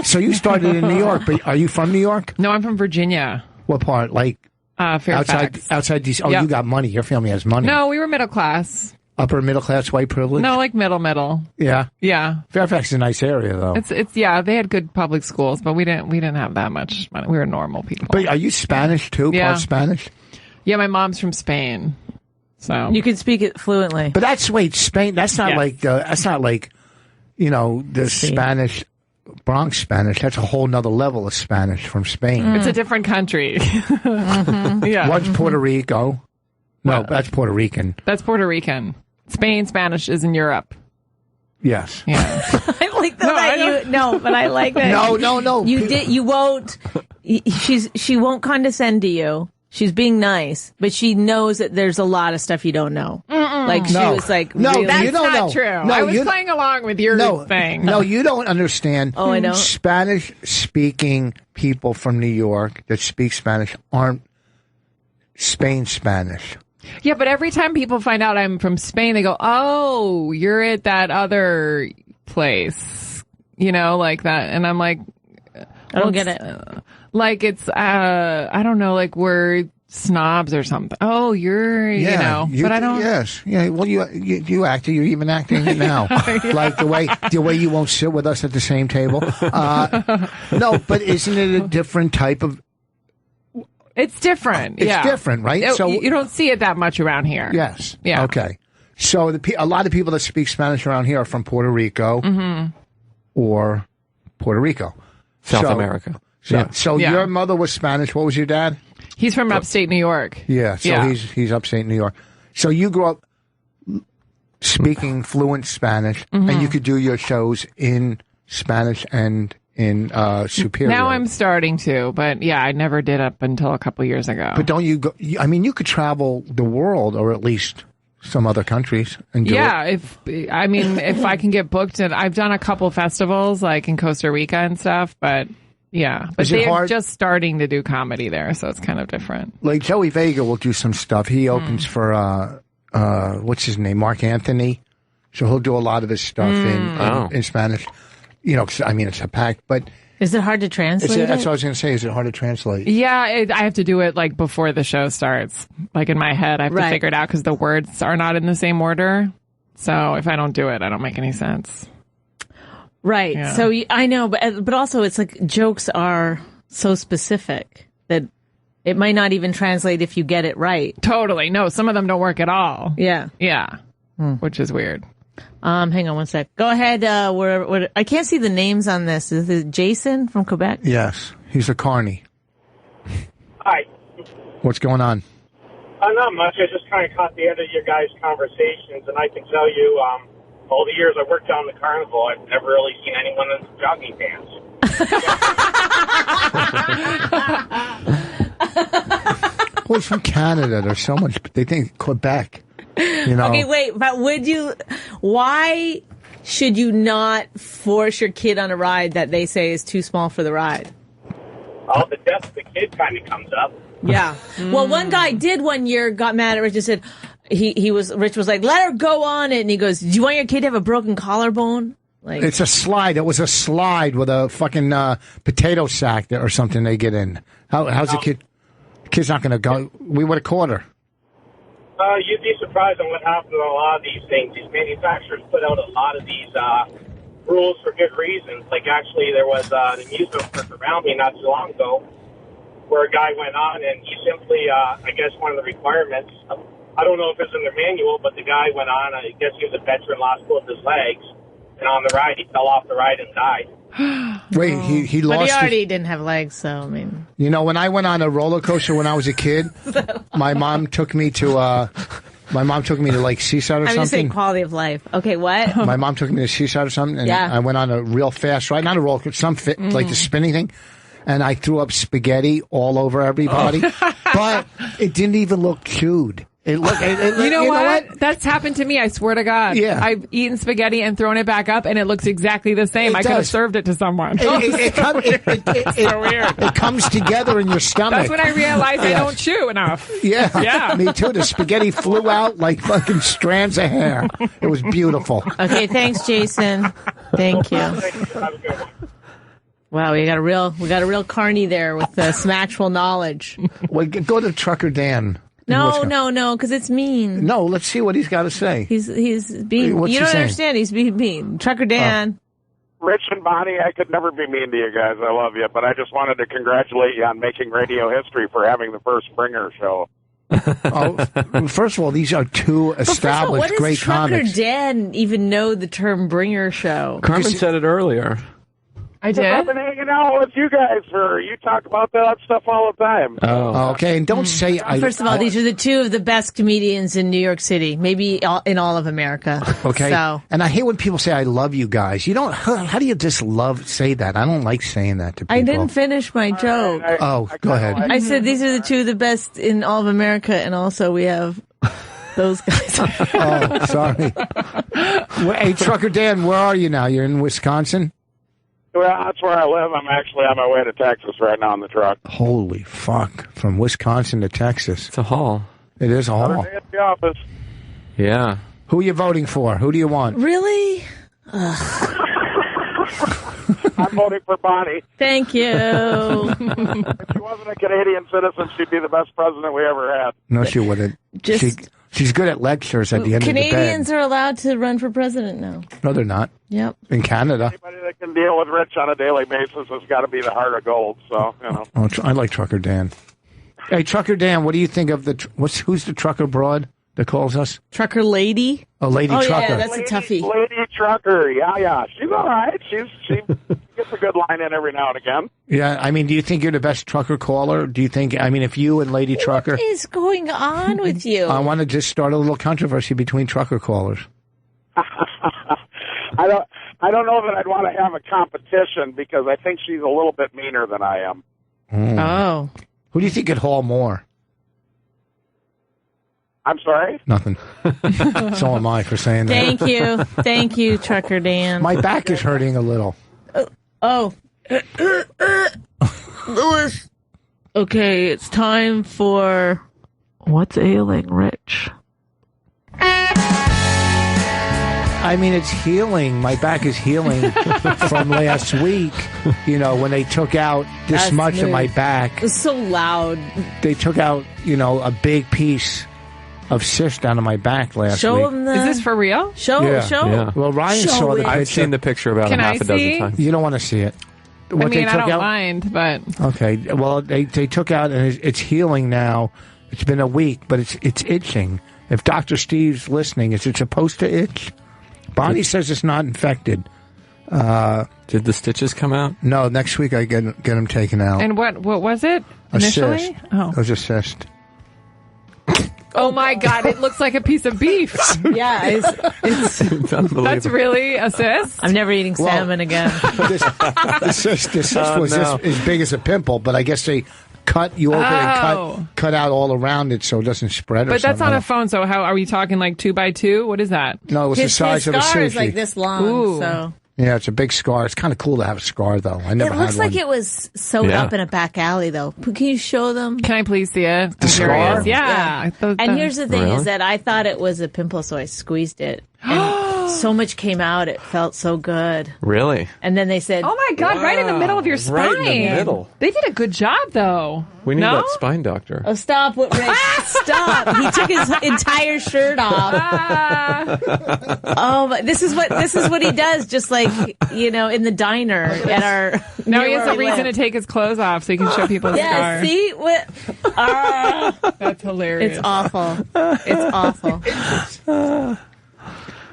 so you started in New York, but are you from New York? No, I'm from Virginia. What part? Like Fairfax. outside DC? Oh, Yep. You got money. Your family has money. No, we were middle class. Upper middle class, white privilege? No, like middle. Yeah. Yeah. Fairfax is a nice area, though. It's yeah, they had good public schools, but we didn't have that much money. We were normal people. But are you Spanish too? Yeah. Part Spanish? Yeah, my mom's from Spain. So You can speak it fluently. But Spain. That's not like the Spanish, Bronx Spanish. That's a whole nother level of Spanish from Spain. it's a different country. Yeah. What's Puerto Rico? No, that's Puerto Rican. That's Puerto Rican. Spain Spanish is in Europe. Yes. Yeah. I like that. But I like that. No. You won't. She won't condescend to you. She's being nice, but she knows that there's a lot of stuff you don't know. Like she was like, no, really, that's That's don't not know. true. No, I was playing along with your thing. No, you don't understand. Oh, I don't. Spanish-speaking people from New York that speak Spanish aren't Spain Spanish. Yeah, but every time people find out I'm from Spain, they go, "Oh, you're at that other place," like that, and I'm like, I don't get it. Like it's, I don't know, like we're snobs or something. Oh, you're, but I don't. Yes, yeah. Well, you acted. You're even acting it now, like the way you won't sit with us at the same table. No, but isn't it a different type of? It's different. It's different, right? So you don't see it that much around here. Yes. Yeah. Okay. So a lot of people that speak Spanish around here are from Puerto Rico or Puerto Rico, South America. So your mother was Spanish. What was your dad? He's from upstate New York. Yeah. So he's upstate New York. So you grew up speaking fluent Spanish, and you could do your shows in Spanish and in Superior. Now I'm starting to, but yeah, I never did up until a couple years ago. But don't you go? I mean, you could travel the world, or at least some other countries, and do it. If I can get booked, and I've done a couple festivals like in Costa Rica and stuff, but yeah, but they're just starting to do comedy there, so it's kind of different. Like Joey Vega will do some stuff. He opens for what's his name, Mark Anthony, so he'll do a lot of his stuff in Spanish. Cause, it's a pack, but is it hard to translate? That's what I was going to say. Is it hard to translate? Yeah, I have to do it like before the show starts. Like in my head, I have to figure it out because the words are not in the same order. So if I don't do it, I don't make any sense. Right. Yeah. So I know, but also it's like jokes are so specific that it might not even translate if you get it right. Totally. No, some of them don't work at all. Yeah. Yeah. Which is weird. Hang on one sec. Go ahead. I can't see the names on this. Is it Jason from Quebec? Yes. He's a carny. Hi. What's going on? Not much. I just kind of caught the end of your guys' conversations, and I can tell you, all the years I worked down the carnival, I've never really seen anyone in jogging pants. Well, he's from Canada. There's so much. They think Quebec. Okay, wait, but why should you not force your kid on a ride that they say is too small for the ride? Oh, the death of the kid kind of comes up. Yeah. Well, one guy did one year, got mad at Rich and said, Rich was like, let her go on it. And he goes, do you want your kid to have a broken collarbone? Like, it's a slide. It was a slide with a fucking potato sack or something they get in. How's the kid? The kid's not going to go. We would have caught her. You'd be surprised on what happens on a lot of these things. These manufacturers put out a lot of these rules for good reasons. Like, actually, there was an amusement park around me not too long ago where a guy went on and he simply, I guess one of the requirements, I don't know if it's in their manual, but the guy went on, I guess he was a veteran, lost both his legs, and on the ride, he fell off the ride and died. Wait, he lost. But he already didn't have legs, so I mean. When I went on a roller coaster when I was a kid, my mom took me to My mom took me to like Seaside or I'm just saying something. quality of life. Okay, what? My mom took me to Seaside or something, and Yeah. I went on a real fast ride, not a roller coaster, some fit, like the spinning thing, and I threw up spaghetti all over everybody, but it didn't even look chewed. It looked. You know what? That's happened to me. I swear to God. Yeah. I've eaten spaghetti and thrown it back up, and it looks exactly the same. It I could have does. served it to someone. It So weird. It comes together in your stomach. That's when I realized I don't chew enough. Yeah, Yeah. me too. The spaghetti flew out like fucking strands of hair. It was beautiful. Okay, thanks, Jason. Thank you. Have a good one. Wow, we got a real carny there with some actual knowledge. Well, go to Trucker Dan. No, because it's mean. No, let's see what he's got to say. He's being. What's You he don't saying? understand. He's being mean. Trucker Dan. Rich and Bonnie, I could never be mean to you guys. I love you, but I just wanted to congratulate you on making radio history for having the first Springer show. First of all, these are two But first of all, established what does great Trucker comics. Dan even know the term bringer show? Carmen said it earlier. I did? I've been hanging out with you guys you talk about that stuff all the time. Oh. Okay, and don't say. First of all, these are the two of the best comedians in New York City, maybe in all of America. Okay, So, and I hate when people say I love you guys. You don't. How do you just say that? I don't like saying that to people. I didn't finish my joke. Oh, go ahead. I said these are the two of the best in all of America, and also we have those guys. Oh, sorry. Hey, Trucker Dan, where are you now? You're in Wisconsin? Well, that's where I live. I'm actually on my way to Texas right now in the truck. Holy fuck! From Wisconsin to Texas. It's a haul. It is a Another haul. day at the office. Yeah. Who are you voting for? Who do you want? Really? I'm voting for Bonnie. Thank you. If she wasn't a Canadian citizen, she'd be the best president we ever had. No, she wouldn't. She's good at lectures at the end Canadians of the are allowed to run for president now. bed. No, they're not. Yep. In Canada. Anybody that can deal with Rich on a daily basis has got to be the heart of gold. So, Oh, I like Trucker Dan. Hey, Trucker Dan, what do you think of who's the trucker broad that calls us? Trucker lady? A lady Oh, trucker. yeah, that's a toughie. Lady trucker, yeah. She's all right. She gets a good line in every now and again. Yeah, I mean, do you think you're the best trucker caller? Do you think, if you and Lady Trucker, What is going on with you? I want to just start a little controversy between trucker callers. I don't know that I'd want to have a competition because I think she's a little bit meaner than I am. Oh. Who do you think could haul more? I'm sorry? Nothing. So am I for saying that. Thank you, Trucker Dan. My back is hurting a little. Oh. Louis. Okay, it's time for What's Ailing Rich? It's healing. My back is healing from last week. When they took out this That's much of me. my back. It was so loud. They took out, a big piece of cyst out of my back last Show week. him the... Is this for real? Show. Yeah. Well, Ryan Show saw the it. picture. I've seen the picture about Can a half I a dozen see? times. You don't want to see it. What I they took don't out? mind, but... Okay. Well, they took out, and it's healing now. It's been a week, but it's itching. If Dr. Steve's listening, is it supposed to itch? Bonnie says it's not infected. Did the stitches come out? No, next week I get them taken out. And what was it A initially? cyst. Oh. It was a cyst. Oh my God! It looks like a piece of beef. Yeah, it's It's unbelievable. That's really a cyst. I'm never eating salmon again. The cyst was no. as big as a pimple, but I guess they cut you open and cut out all around it so it doesn't spread. But that's on a phone. So how are we talking? Like 2x2? What is that? No, it was the size of a scar is sushi. like this long, Ooh. so... Yeah, it's a big scar. It's kind of cool to have a scar, though. I never It had looks like one. it was sewed Yeah. up in a back alley, though. Can you show them? Can I please see it? The scar? Yeah. I thought And that- here's the thing: Really? is that I thought it was a pimple, so I squeezed it, and so much came out. It felt so good. Really? And then they said, Oh my God! Right in the middle of your spine. Right in the middle. They did a good job, though. We need No? that spine doctor. "Oh, stop! What, Rick? Stop!" He took his entire shirt off. Ah. Oh, but this is what he does. Just like in the diner at our. Now near he has where a we reason to live. take his clothes off so he can show people his Yeah, scar. see what? That's hilarious. It's awful. It's awful.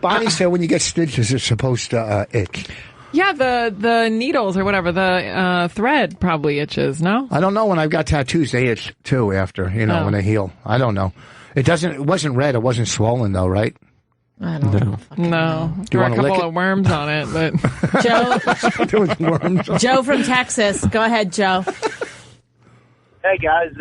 Bonnie said when you get stitches, it's supposed to itch. Yeah, the needles or whatever, the thread probably itches, no? I don't know. When I've got tattoos, they itch too after, when they heal. I don't know. It wasn't red. It wasn't swollen though, right? I don't know. No. Do you there were a want to lick couple it? of worms on it, but Joe, There was worms. Joe from Texas. Go ahead, Joe. Hey guys,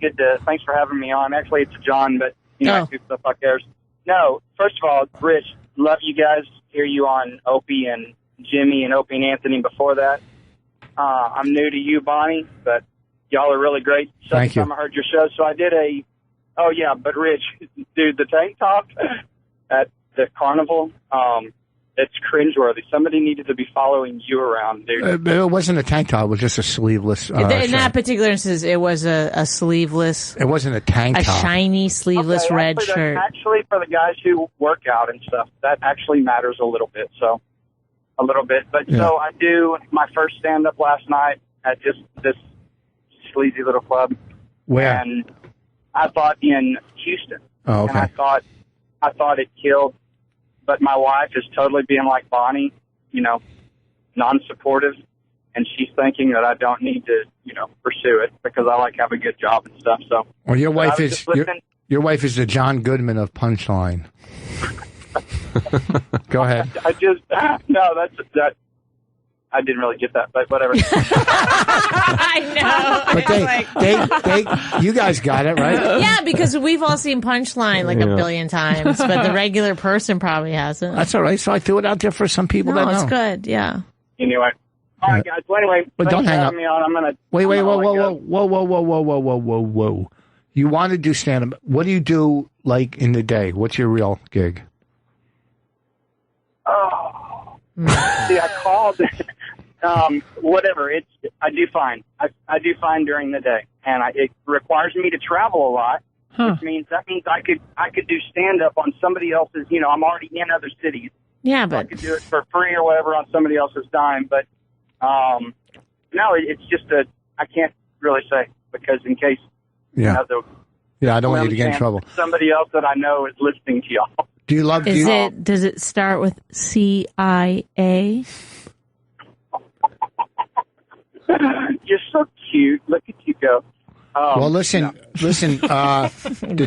good to. Thanks for having me on. Actually, it's John, but I do stuff like theirs. No, first of all, Rich, love you guys. Hear you on Opie and Jimmy and Opie and Anthony before that. I'm new to you, Bonnie, but y'all are really great. Thank you. Time I heard your show, so I did but Rich, dude, the tank top at the carnival, it's cringeworthy. Somebody needed to be following you around, dude. It wasn't a tank top. It was just a sleeveless In that particular instance, it was a sleeveless. It wasn't a tank top. A shiny sleeveless red shirt. Actually, for the guys who work out and stuff, that actually matters a little bit. So I do my first stand-up last night at just this sleazy little club. Where? And I thought in Houston. Oh, okay. And I thought it killed. But my wife is totally being like Bonnie, non-supportive. And she's thinking that I don't need to, pursue it because I have a good job and stuff. So, well, your wife is your wife is the John Goodman of Punchline. Go ahead. I didn't really get that, but whatever. I know. But you guys got it, right? Yeah, because we've all seen Punchline a billion times, but the regular person probably hasn't. That's all right. So I threw it out there for some people that know. It's good. Yeah. Anyway. All right, guys. Well, anyway, but don't hang up. Me on. I'm gonna wait. Whoa. You want to do stand-up. What do you do, in the day? What's your real gig? Oh. See, I called... whatever. I do fine. I do fine during the day, and it requires me to travel a lot, which means I could do stand up on somebody else's. I'm already in other cities. Yeah, so I could do it for free or whatever on somebody else's dime. But no, it's just I can't really say because in case I don't want you to get in trouble. Somebody else that I know is listening to y'all. Do you love? Does it start with CIA? You're so cute. Look at you go. Well, listen. The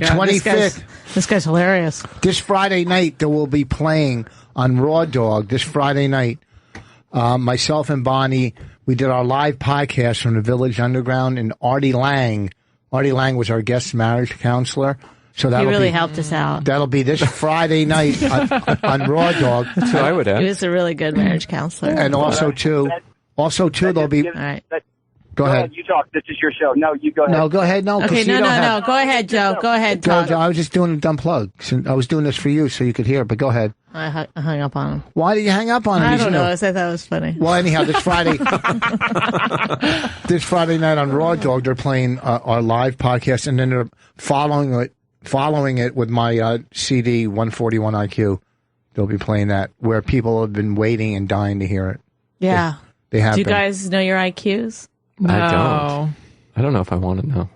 25th. This guy's hilarious. This Friday night, there will be playing on Raw Dog. This Friday night, myself and Bonnie, we did our live podcast from the Village Underground, and Artie Lang. Artie Lang was our guest marriage counselor. So he really helped us out. That'll be this Friday night on Raw Dog. That's what I would ask. He was a really good marriage counselor. And also, too, there'll be... All right. Go ahead. You talk. This is your show. No, you go ahead. No, go ahead. No, okay, no. Go ahead, Joe. Go ahead, talk. I was just doing a dumb plug. I was doing this for you so you could hear it, but go ahead. I hung up on him. Why did you hang up on him? I don't know. I thought it was funny. Well, anyhow, this Friday night on Raw Dog, they're playing our live podcast, and then they're following it with my CD, 141 IQ. They'll be playing that, where people have been waiting and dying to hear it. Yeah. They have. Do you guys know your IQs? No. I don't know if I want to know.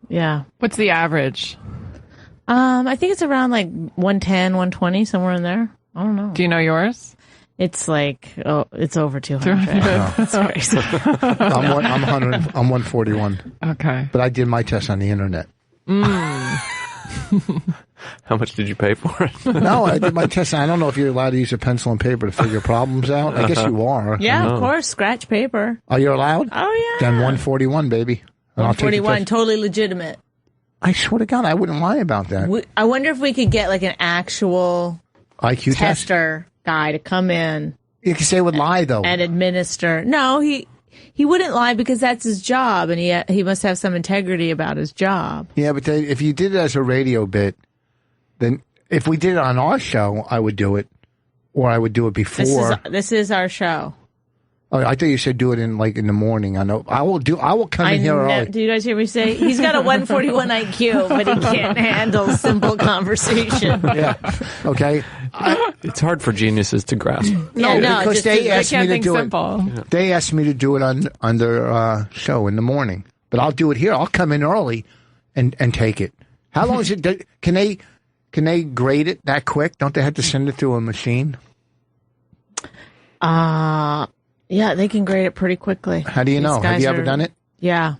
Yeah. What's the average? I think it's around 110, 120, somewhere in there. I don't know. Do you know yours? It's it's over 200. That's crazy. I'm 141. Okay. But I did my test on the internet. How much did you pay for it? No, I did my test. I don't know if you're allowed to use a pencil and paper to figure problems out. I guess you are. Yeah, of course. Scratch paper. Oh, you're allowed? Oh, yeah. Then 141, baby. And 141, totally legitimate. I swear to God, I wouldn't lie about that. I wonder if we could get an actual IQ tester guy to come in. You can say it would lie, though. And administer. No, he wouldn't lie because that's his job, and he must have some integrity about his job. Yeah, but if you did it as a radio bit, then if we did it on our show, I would do it, or I would do it before. This is our show. Oh, I thought you said do it in the morning. I know. I will come in here early. Do you guys hear me say he's got a 141 IQ, but he can't handle simple conversation? Yeah. Okay. It's hard for geniuses to grasp. No, because they asked me to do simple. it. They asked me to do it on their show in the morning, but I'll do it here. I'll come in early and take it. How long is it? Can they grade it that quick? Don't they have to send it through a machine? Yeah, they can grade it pretty quickly. How do you know? Have you ever done it? Yeah.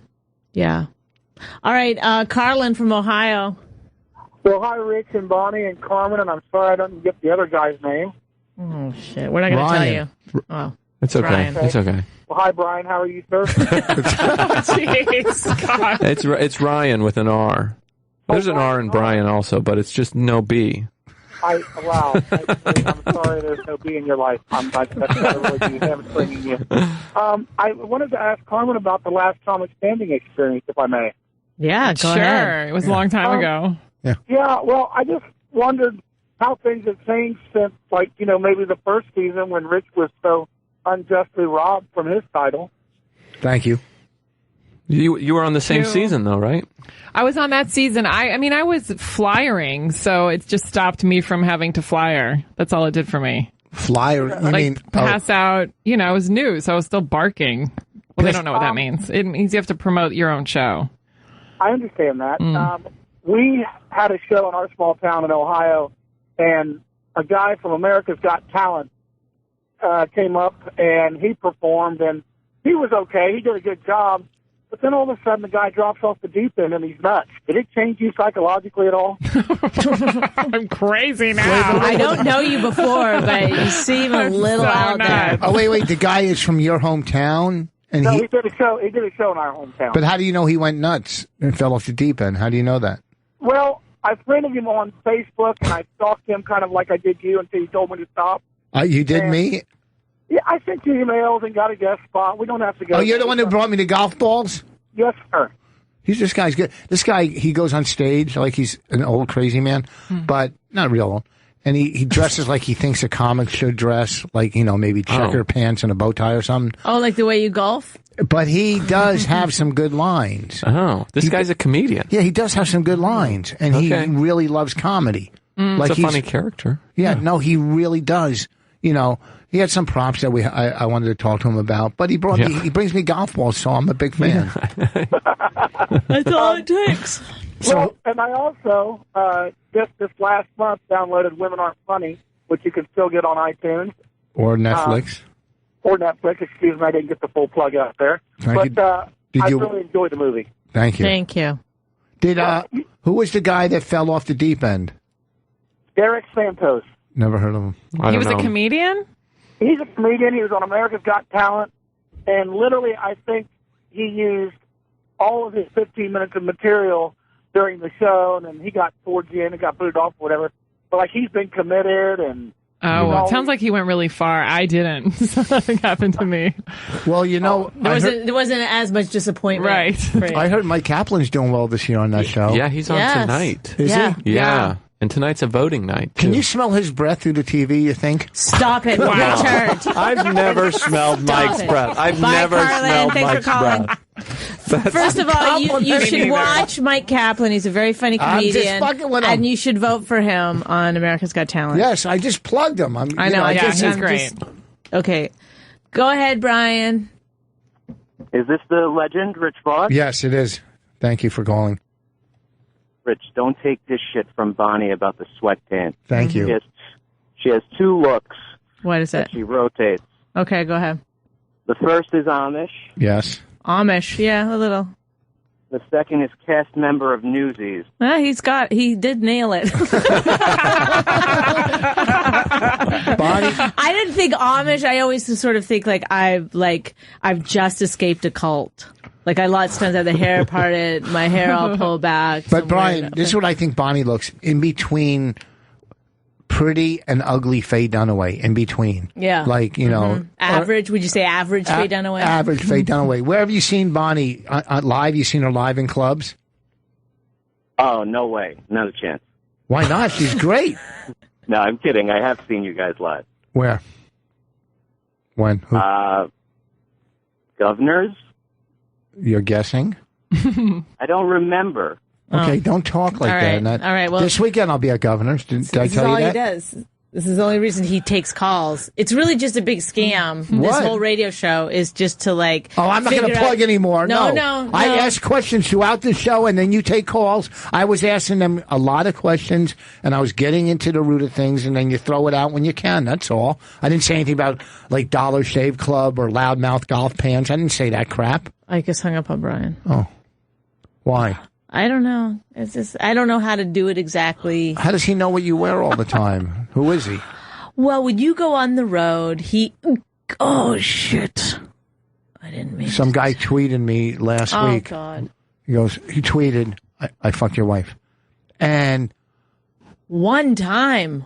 All right, Carlin from Ohio. Well, hi, Rich and Bonnie and Carmen, and I'm sorry I didn't get the other guy's name. Oh, shit. We're not going to tell you. Oh, it's okay. Brian. It's okay. Well, hi, Brian. How are you, sir? Jeez, God. It's Ryan with an R. There's an R in Brian also, but it's just no B. I'm sorry there's no B in your life. That's really hamstringing you. I wanted to ask Carmen about the last comic standing experience, if I may. Yeah, go ahead. It was a long time ago. Yeah, well, I just wondered how things have changed since, maybe the first season when Rich was so unjustly robbed from his title. Thank you. You were on the same season, though, right? I was on that season. I mean, I was flyering, so it just stopped me from having to flyer. That's all it did for me. Flyer? Pass out. I was new, so I was still barking. Well, they don't know what that means. It means you have to promote your own show. I understand that. We had a show in our small town in Ohio, and a guy from America's Got Talent came up, and he performed, and he was okay. He did a good job. But then all of a sudden, the guy drops off the deep end, and he's nuts. Did it change you psychologically at all? I'm crazy now. I don't know you before, but you seem a little out there. Oh, wait. The guy is from your hometown? And he did a show. He did a show in our hometown. But how do you know he went nuts and fell off the deep end? How do you know that? Well, I friended him on Facebook, and I stalked him kind of like I did you until he told me to stop. You did me? Yeah, I sent you emails and got a guest spot. We don't have to go. Oh, you're the one who brought me the golf balls? Yes, sir. This guy's good. This guy, he goes on stage like he's an old crazy man, but not real old. And he dresses like he thinks a comic should dress, like, maybe checker pants and a bow tie or something. Oh, like the way you golf? But he does have some good lines. Oh, this guy's a comedian. Yeah, he does have some good lines, and he really loves comedy. Like it's a funny character. Yeah, no, he really does. He had some props that I wanted to talk to him about, but he brings me golf balls, so I'm a big fan. That's all it takes. Well, and I also just this last month downloaded Women Aren't Funny, which you can still get on iTunes or Netflix. Excuse me, I didn't get the full plug out there. But I really enjoyed the movie. Thank you. Thank you. Who was the guy that fell off the deep end? Derek Santos. Never heard of him. He was a comedian? He's a comedian. He was on America's Got Talent. And literally, I think he used all of his 15 minutes of material during the show, and then he got towards the end and got booted off or whatever. But, he's been committed and... Oh, well, it sounds like he went really far. I didn't. So nothing happened to me. Well, there wasn't as much disappointment. Right. I heard Mike Kaplan's doing well this year on that show. Yeah, he's on tonight. Is he? Yeah. And tonight's a voting night, too. Can you smell his breath through the TV, you think? Stop it, Richard. I've never smelled Mike's breath. I've never smelled Mike's breath. First of all, you should watch Mike Kaplan. He's a very funny comedian. I'm just fucking with him. And you should vote for him on America's Got Talent. Yes, I just plugged him. I know. He's great. Okay. Go ahead, Brian. Is this the legend, Rich Vos? Yes, it is. Thank you for calling. Rich, don't take this shit from Bonnie about the sweatpants. Thank you. She has two looks. What is it? She rotates. Okay, go ahead. The first is Amish. Yes. Amish, yeah, a little. The second is cast member of Newsies. He did nail it. Bonnie? I didn't think Amish. I always sort of think I've just escaped a cult. Like, I lost times I have the hair parted, my hair all pulled back. But, Brian, this is what I think Bonnie looks in between pretty and ugly Faye Dunaway, in between. Yeah. Like, average, would you say average Faye Dunaway? Average Faye Dunaway. Where have you seen Bonnie live? You seen her live in clubs? Oh, no way. Not a chance. Why not? She's great. No, I'm kidding. I have seen you guys live. Where? When? Who? Governors? You're guessing? I don't remember. Okay, don't talk like that. All right, well, this weekend I'll be at Governor's. Did I tell you that? This is all he does. This is the only reason he takes calls. It's really just a big scam. What? This whole radio show is just to like. Oh, I'm not going to plug anymore. No. I ask questions throughout the show, and then you take calls. I was asking them a lot of questions, and I was getting into the root of things, and then you throw it out when you can. That's all. I didn't say anything about like Dollar Shave Club or loudmouth golf pants. I didn't say that crap. I just hung up on Brian. Oh, why? I don't know. It's just I don't know how to do it exactly. How does he know what you wear all the time? Who is he? Well, when you go on the road, oh shit! I didn't mean. Some guy tweeted me last week. Oh God! He tweeted, "I fucked your wife," and one time.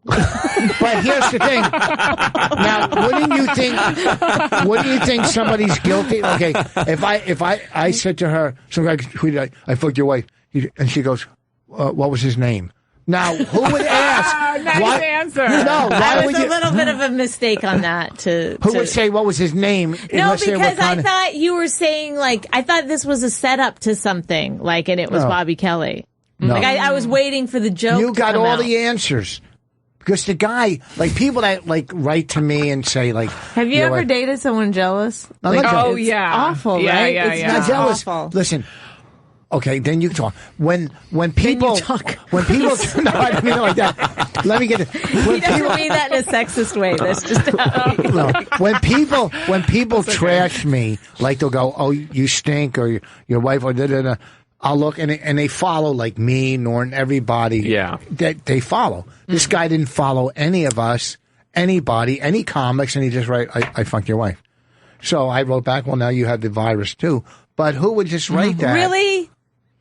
But here's the thing. Now, wouldn't you think somebody's guilty? Okay, if I said to her, some guy tweeted, I fucked your wife, and she goes, what was his name? Now, who would ask? Nice answer. No, that was a little bit of a mistake on that. Who would say what was his name? No, because I thought you were saying I thought this was a setup to something, and it was Bobby Kelly. No. I was waiting for the joke. You got all out. the answers. Because the guy, people that write to me and say have you ever dated someone jealous? I'm not jealous. Oh yeah, awful, yeah, right? Yeah, it's not jealous. Awful. Listen, okay, then you talk. When people, no, I didn't mean it like that. Let me get it. He doesn't mean that in a sexist way. That's just when people trash me, they'll go, "Oh, you stink," or your wife, or da. I'll look and they follow me, Norton, everybody. Yeah. They follow. This guy didn't follow any of us, anybody, any comics, and he just write, I fucked your wife. So I wrote back, well, now you have the virus too. But who would just write that? Really?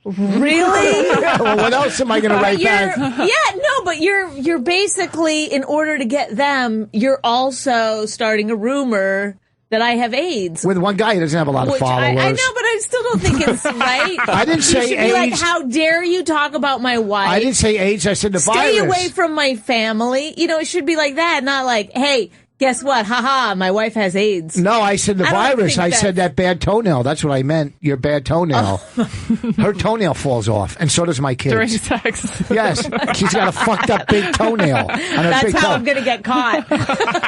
Well, what else am I going to write back? Yeah, no, but you're basically, in order to get them, you're also starting a rumor that I have AIDS. With one guy who doesn't have a lot of followers. I know, but I still don't think it's right. I didn't say you should AIDS. Be how dare you talk about my wife? I didn't say AIDS. I said the virus. Stay away from my family. It should be like that, not hey, guess what? Haha, my wife has AIDS. No, I said the virus. I said that bad toenail. That's what I meant. Your bad toenail. Her toenail falls off, and so does my kids. During sex. Yes. She's got a fucked up big toenail. That's how I'm going to get caught.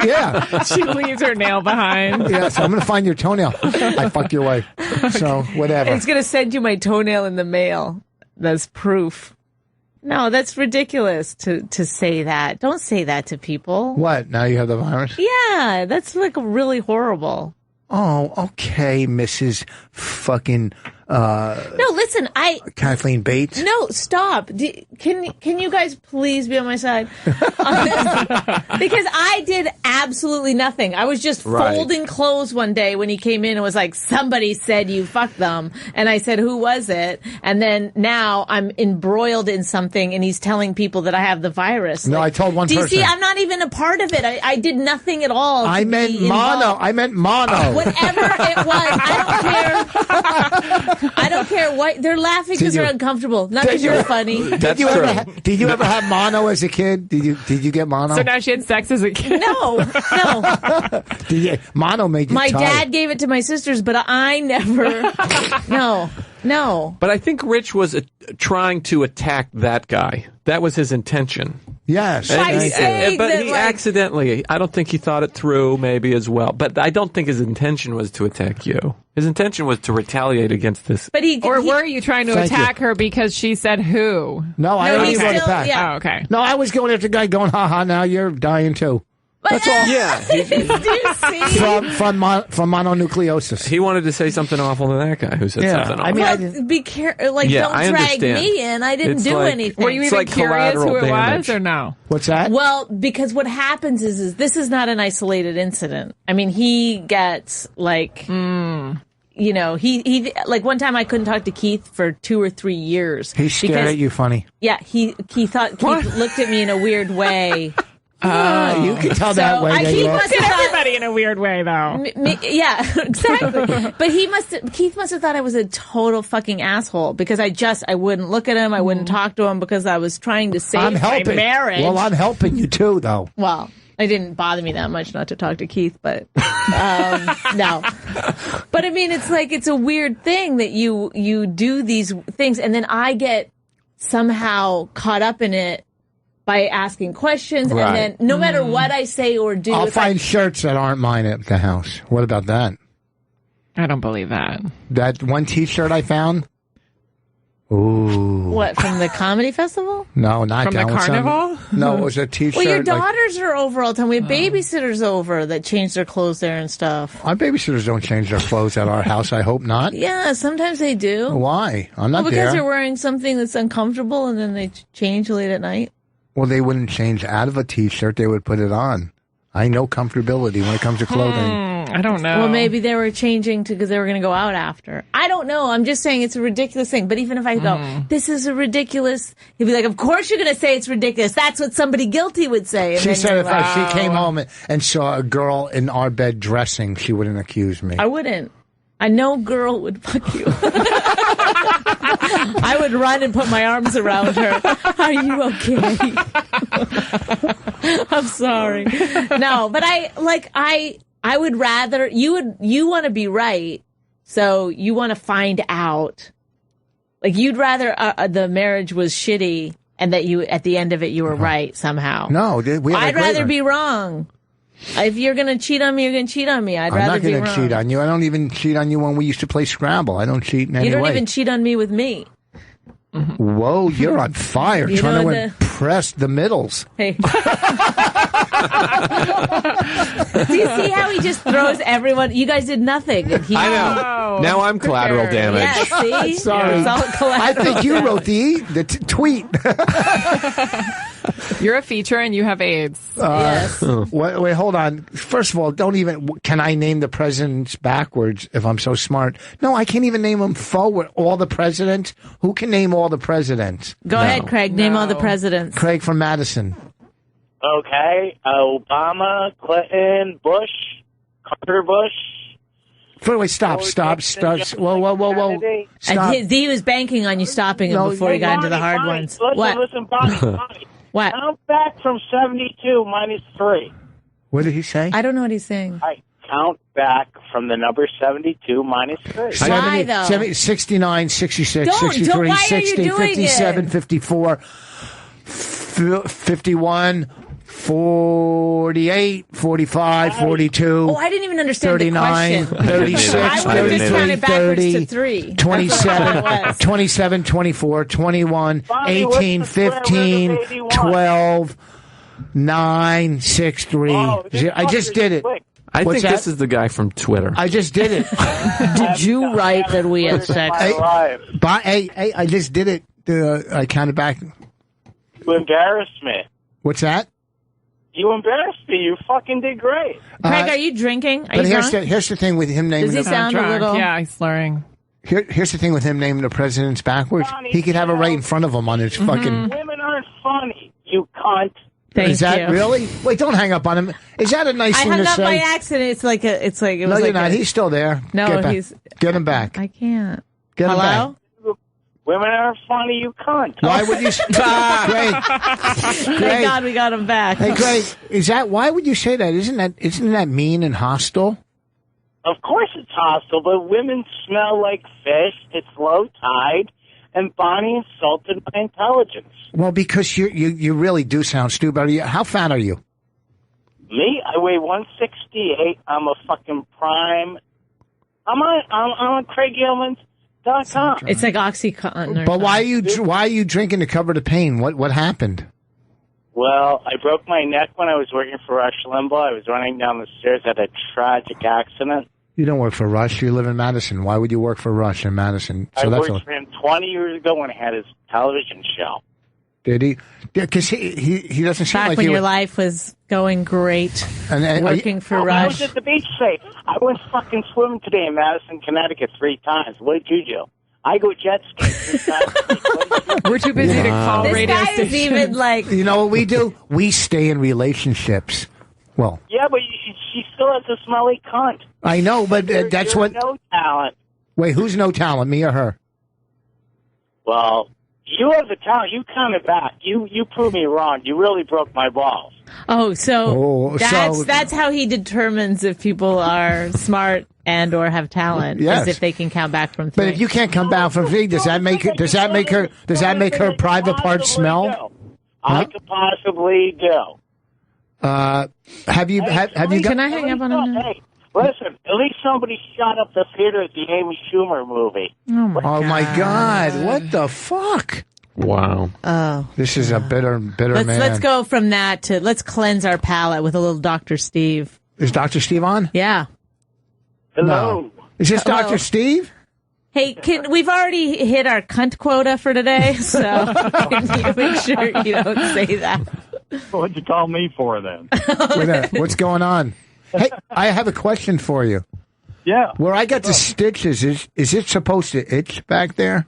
Yeah. She leaves her nail behind. Yeah, so I'm going to find your toenail. I fucked your wife. So, whatever. It's going to send you my toenail in the mail. That's proof. No, that's ridiculous to say that. Don't say that to people. What? Now you have the virus? Yeah, that's really horrible. Oh, okay, Mrs. fucking No, listen, Kathleen Bates. No, stop. Can you guys please be on my side on this? Because I did absolutely nothing. I was just folding clothes one day when he came in and was like, somebody said you fucked them. And I said, who was it? And then now I'm embroiled in something and he's telling people that I have the virus. No, I told one person. Do you see? I'm not even a part of it. I did nothing at all. I meant mono. I meant mono. Whatever it was. I don't care what. They're laughing because they're uncomfortable. Not because you're funny. Did you ever have mono as a kid? Did you get mono? So now she had sex as a kid? No. Mono made you My tired. dad gave it to my sisters, but I never. No. But I think Rich was trying to attack that guy. That was his intention. Yes. But he accidentally, I don't think he thought it through maybe as well. But I don't think his intention was to attack you. His intention was to retaliate against this. But were you trying to attack her because she said who? No, I already wrote it back. Yeah. Oh, okay. No, I was going after the guy going, ha, now you're dying too. That's all. Yeah. Do you see? From mononucleosis. He wanted to say something awful to that guy who said something awful. I mean, be careful. Don't drag me in. I didn't do anything. Were you even curious who it was or no? What's that? Well, because what happens is this is not an isolated incident. I mean, he gets he one time I couldn't talk to Keith for 2 or 3 years. He stared at you funny. Yeah, he thought Keith looked at me in a weird way. You can tell that way. Keith must have everybody in a weird way, though. Yeah, exactly. But Keith must have thought I was a total fucking asshole because I wouldn't look at him. I wouldn't talk to him because I was trying to save my marriage. Well, I'm helping you too, though. Well, it didn't bother me that much not to talk to Keith, but no. But I mean, it's a weird thing that you do these things and then I get somehow caught up in it by asking questions, Right. and then no matter what I say or do, I'll if find shirts that aren't mine at the house. What about that? I don't believe that. That one T-shirt I found? Ooh. What, from the comedy festival? No, not From that the one. carnival? No, it was a T-shirt. Well, your like- daughters are over all the time. We have babysitters over that change their clothes there and stuff. Our babysitters don't change their clothes at our house. I hope not. Yeah, sometimes they do. Why? I'm not Well, because there. they're wearing something that's uncomfortable and then they change late at night. Well, they wouldn't change out of a T-shirt. They would put it on. I know comfortability when it comes to clothing. I don't know. Well, maybe they were changing because they were going to go out after. I don't know. I'm just saying it's a ridiculous thing. But even if I go, this is a ridiculous, he'd be like, of course you're going to say it's ridiculous. That's what somebody guilty would say. And She then said you're if like, she came home and saw a girl in our bed dressing, she wouldn't accuse me. I wouldn't. I know girl would fuck you. I would run and put my arms around her. Are you okay? I'm sorry. No, but I would rather you want to be right, so you want to find out. Like you'd rather the marriage was shitty and that you at the end of it you were right somehow. No, we had a I'd great rather one. be wrong. If you're going to cheat on me, you're going to cheat on me. I'd rather be I'm wrong. not going to cheat on you. I don't even cheat on you when we used to play Scrabble. I don't cheat in any You don't way. even cheat on me with me. Whoa, you're on fire You trying know to the- impress the middles. Hey. Do you see how he just throws everyone? You guys did nothing. And he, I know. Now I'm collateral damage. Yeah, see? Sorry. It's all I collateral. think you wrote the tweet. You're a feature and you have AIDS. Yes. Wait, hold on. First of all, don't even. Can I name the presidents backwards if I'm so smart? No, I can't even name them forward. All the presidents? Who can name all the presidents? Go ahead, Craig. Name all the presidents. Craig from Madison. Okay, Obama, Clinton, Bush, Carter Bush. Wait, stop. Whoa. Stop. And he was banking on you stopping him before he got into the hard ones. What? Listen, Bonnie. What? Count back from 72 minus 3. What did he say? I don't know what he's saying. I count back from the number 72 minus 3. Why, though? 69, 66, Don't. 63, Why are you 60, doing 57, it? 54, 51, 48, 45, 42. Oh, I didn't even understand 39, the question. 36, I would have just 33, counted backwards 30, to 3. 27, 27, 24, 21, 18, 15, 12, 9, 6, 3. I just did it. I What's think that? this is the guy from Twitter. I just did it. Did you write that we had sex? Hey, I just did it. I counted back. You embarrassed me. What's that? You embarrassed me. You fucking did great. Craig, are you drinking? Are But you here's drunk? the thing with him naming Does he the sound a Drunk. little... Yeah, he's slurring. here's the thing with him naming the presidents backwards. He could have it right in front of him on his fucking. Women aren't funny. You cunt. Thank Is that you. really? Wait, don't hang up on him. Is that a nice I thing hung to up say? by accident. It No, was you're like not. He's still there. No, Get back. he's- Get him back. I can't. Get him Hello? back. Women aren't funny. You cunt. Why would you? Greg. Thank God we got him back. Hey, Greg. Is that? Why would you say that? Isn't that mean and hostile? Of course it's hostile, but women smell like fish. It's low tide, and Bonnie insulted my intelligence. Well, because you really do sound stupid. How fat are you? Me, I weigh 168. I'm a fucking prime. I'm on CraigYellman.com. It's like OxyContin. But why are you drinking to cover the pain? What happened? Well, I broke my neck when I was working for Rush Limbaugh. I was running down the stairs, had a tragic accident. You don't work for Rush. You live in Madison. Why would you work for Rush in Madison? I worked for him 20 years ago when he had his television show. Did he? Yeah, because he doesn't seem Back like when he your would- life was going great, and working for I was Rush. at the beach today. I went fucking swimming today in Madison, Connecticut 3 times. What did you do? I go jet skiing 3 times. We're too busy to call This radio guy is stations. even like, You know what we do? We stay in relationships. Well, Yeah, but she still has a smelly cunt. I know, but that's You're what. no talent. Wait, who's no talent, me or her? Well, you have the talent. You counted back. You proved me wrong. You really broke my balls. so that's how he determines if people are smart and or have talent. Yes. Is if they can count back from 3. But if you can't come back from 3, does that make her private parts smell? I could possibly do. Have you got? Can I hang up on him? Hey, listen, at least somebody shot up the theater at the Amy Schumer movie. Oh my God! What the fuck? Wow. Oh, this is a bitter man. Let's go from that to let's cleanse our palate with a little Dr. Steve. Is Dr. Steve on? Yeah. Hello. No. Is this Dr. Steve? Hey, we've already hit our cunt quota for today, so can you make sure you don't say that? What'd you call me for then? What's going on? Hey, I have a question for you. Yeah. Where I got the stitches, is it supposed to itch back there?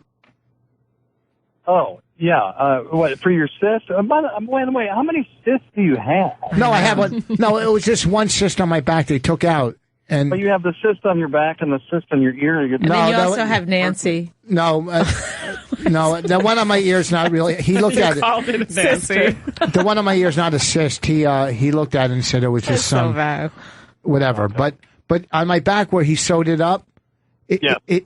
Oh, yeah. What, for your cyst? Wait, how many cysts do you have? No, I have one. No, it was just one cyst on my back they took out. And but you have the cyst on your back and the cyst on your ear. And then you also have Nancy. No, no, the one on my ear is not really. He looked at it. Nancy. The one on my ear is not a cyst. He looked at it and said it was just some whatever. Okay. But on my back where he sewed it up, it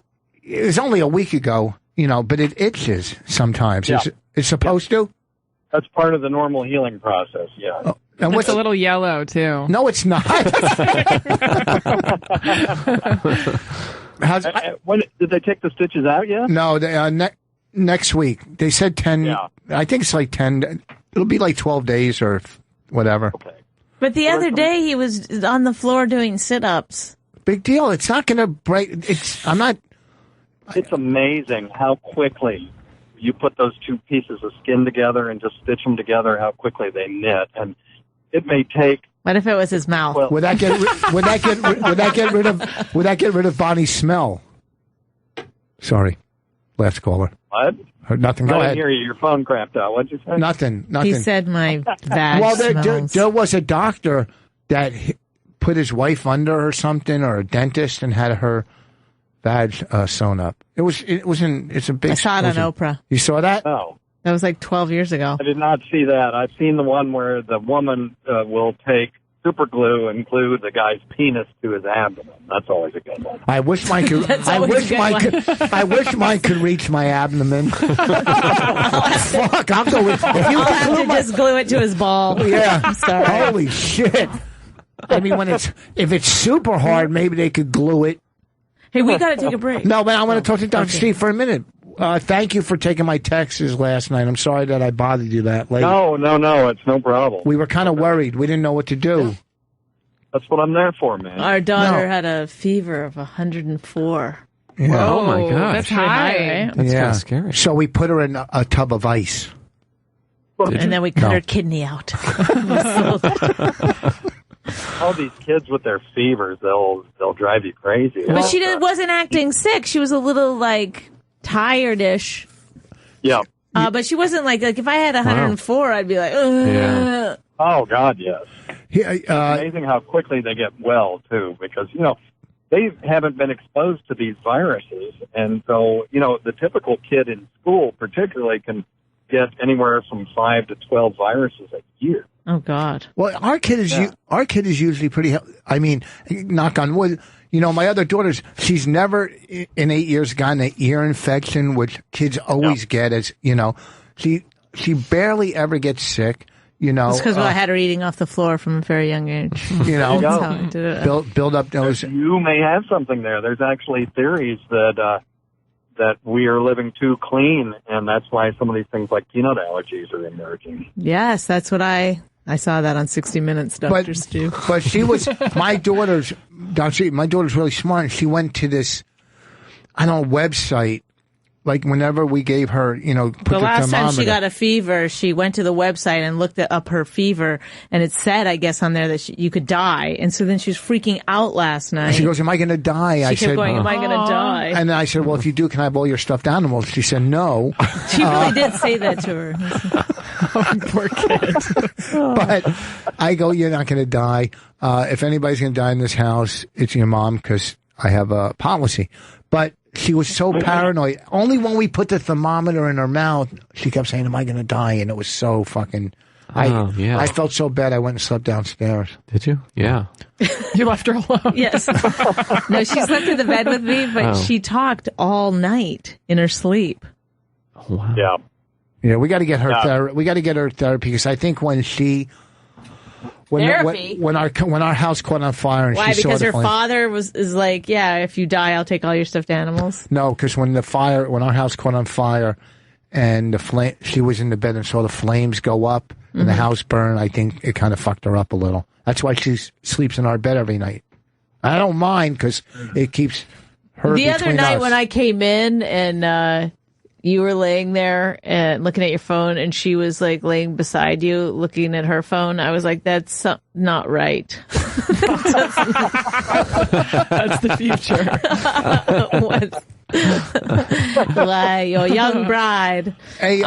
was only a week ago, but it itches sometimes. Yeah. It's supposed to. That's part of the normal healing process. Yeah. Oh. And it's a little yellow, too. No, it's not. When did they take the stitches out yet? No, next week. They said 10. Yeah. I think it's like 10. It'll be like 12 days or whatever. Okay. But the other day he was on the floor doing sit-ups. Big deal. It's not going to break. It's amazing how quickly you put those two pieces of skin together and just stitch them together, how quickly they knit. And it may take. What if it was his mouth? Well, would that get rid of Bonnie's smell? Sorry, last caller. What? Nothing. Go I ahead. didn't hear you. Your phone crapped out. What'd you say? Nothing. He said my vag smells. There was a doctor that put his wife under or something, or a dentist, and had her vag sewn up. It's a big. I saw it on Oprah. You saw that? Oh. That was like 12 years ago. I did not see that. I've seen the one where the woman will take super glue and glue the guy's penis to his abdomen. That's always a good one. I wish mine could. I wish mine could reach my abdomen. Fuck! I'll go with. I'll have to just glue it to his ball. Yeah. I'm sorry. Holy shit! I mean, if it's super hard, maybe they could glue it. Hey, we got to take a break. No, but I want to talk to Dr. Steve for a minute. Thank you for taking my texts last night. I'm sorry that I bothered you that late. No, it's no problem. We were kind of worried. We didn't know what to do. Yeah. That's what I'm there for, man. Our daughter had a fever of 104. Yeah. Oh, my gosh. That's high. Right? That's kind of scary. So we put her in a tub of ice. And then we cut her kidney out. All these kids with their fevers, they'll drive you crazy. But she wasn't acting sick. She was a little, tired-ish. Yeah. But she wasn't like if I had 104, I'd be like, ugh. Yeah. Oh, God, yes. It's amazing how quickly they get well, too, because, they haven't been exposed to these viruses. And so, the typical kid in school particularly can get anywhere from 5 to 12 viruses a year. Oh, God. Well, our kid is usually pretty. I mean, knock on wood. My other daughter's. She's never in 8 years gotten an ear infection, which kids always get. As she barely ever gets sick. It's because I had her eating off the floor from a very young age. That's how I did it. Build up those. You may have something there. There's actually theories that we are living too clean, and that's why some of these things like peanut allergies are emerging. Yes, that's what I saw that on 60 Minutes, Dr. Stu. But she was my daughter's really smart, and she went to this website. Like whenever we gave her, put the last time she thermometer. got a fever, she went to the website and looked up her fever, and it said, I guess, on there that you could die. And so then she was freaking out last night. She goes, "Am I going to die?" She kept going, "Am I going to die?" And I said, "Well, if you do, can I have all your stuffed animals?" She said, "No." She really did say that to her. Poor kid. But I go, "You're not going to die. If anybody's going to die in this house, it's your mom because I have a policy." But she was so paranoid. Only when we put the thermometer in her mouth, she kept saying, "Am I going to die?" And it was so fucking. I felt so bad. I went and slept downstairs. Did you? Yeah. You left her alone. Yes. No, she slept in the bed with me, but she talked all night in her sleep. Wow. Yeah. Yeah, we got to get her. We got to get her therapy because I think when our house caught on fire and why? She Because saw her the father is like, yeah, if you die, I'll take all your stuffed animals. No, because when our house caught on fire and she was in the bed and saw the flames go up and the house burn, I think it kind of fucked her up a little. That's why she sleeps in our bed every night. I don't mind because it keeps her. The other night us. when I came in and you were laying there and looking at your phone, and she was like laying beside you looking at her phone, I was like, "That's not right." That's the future. Like your young bride. Hey,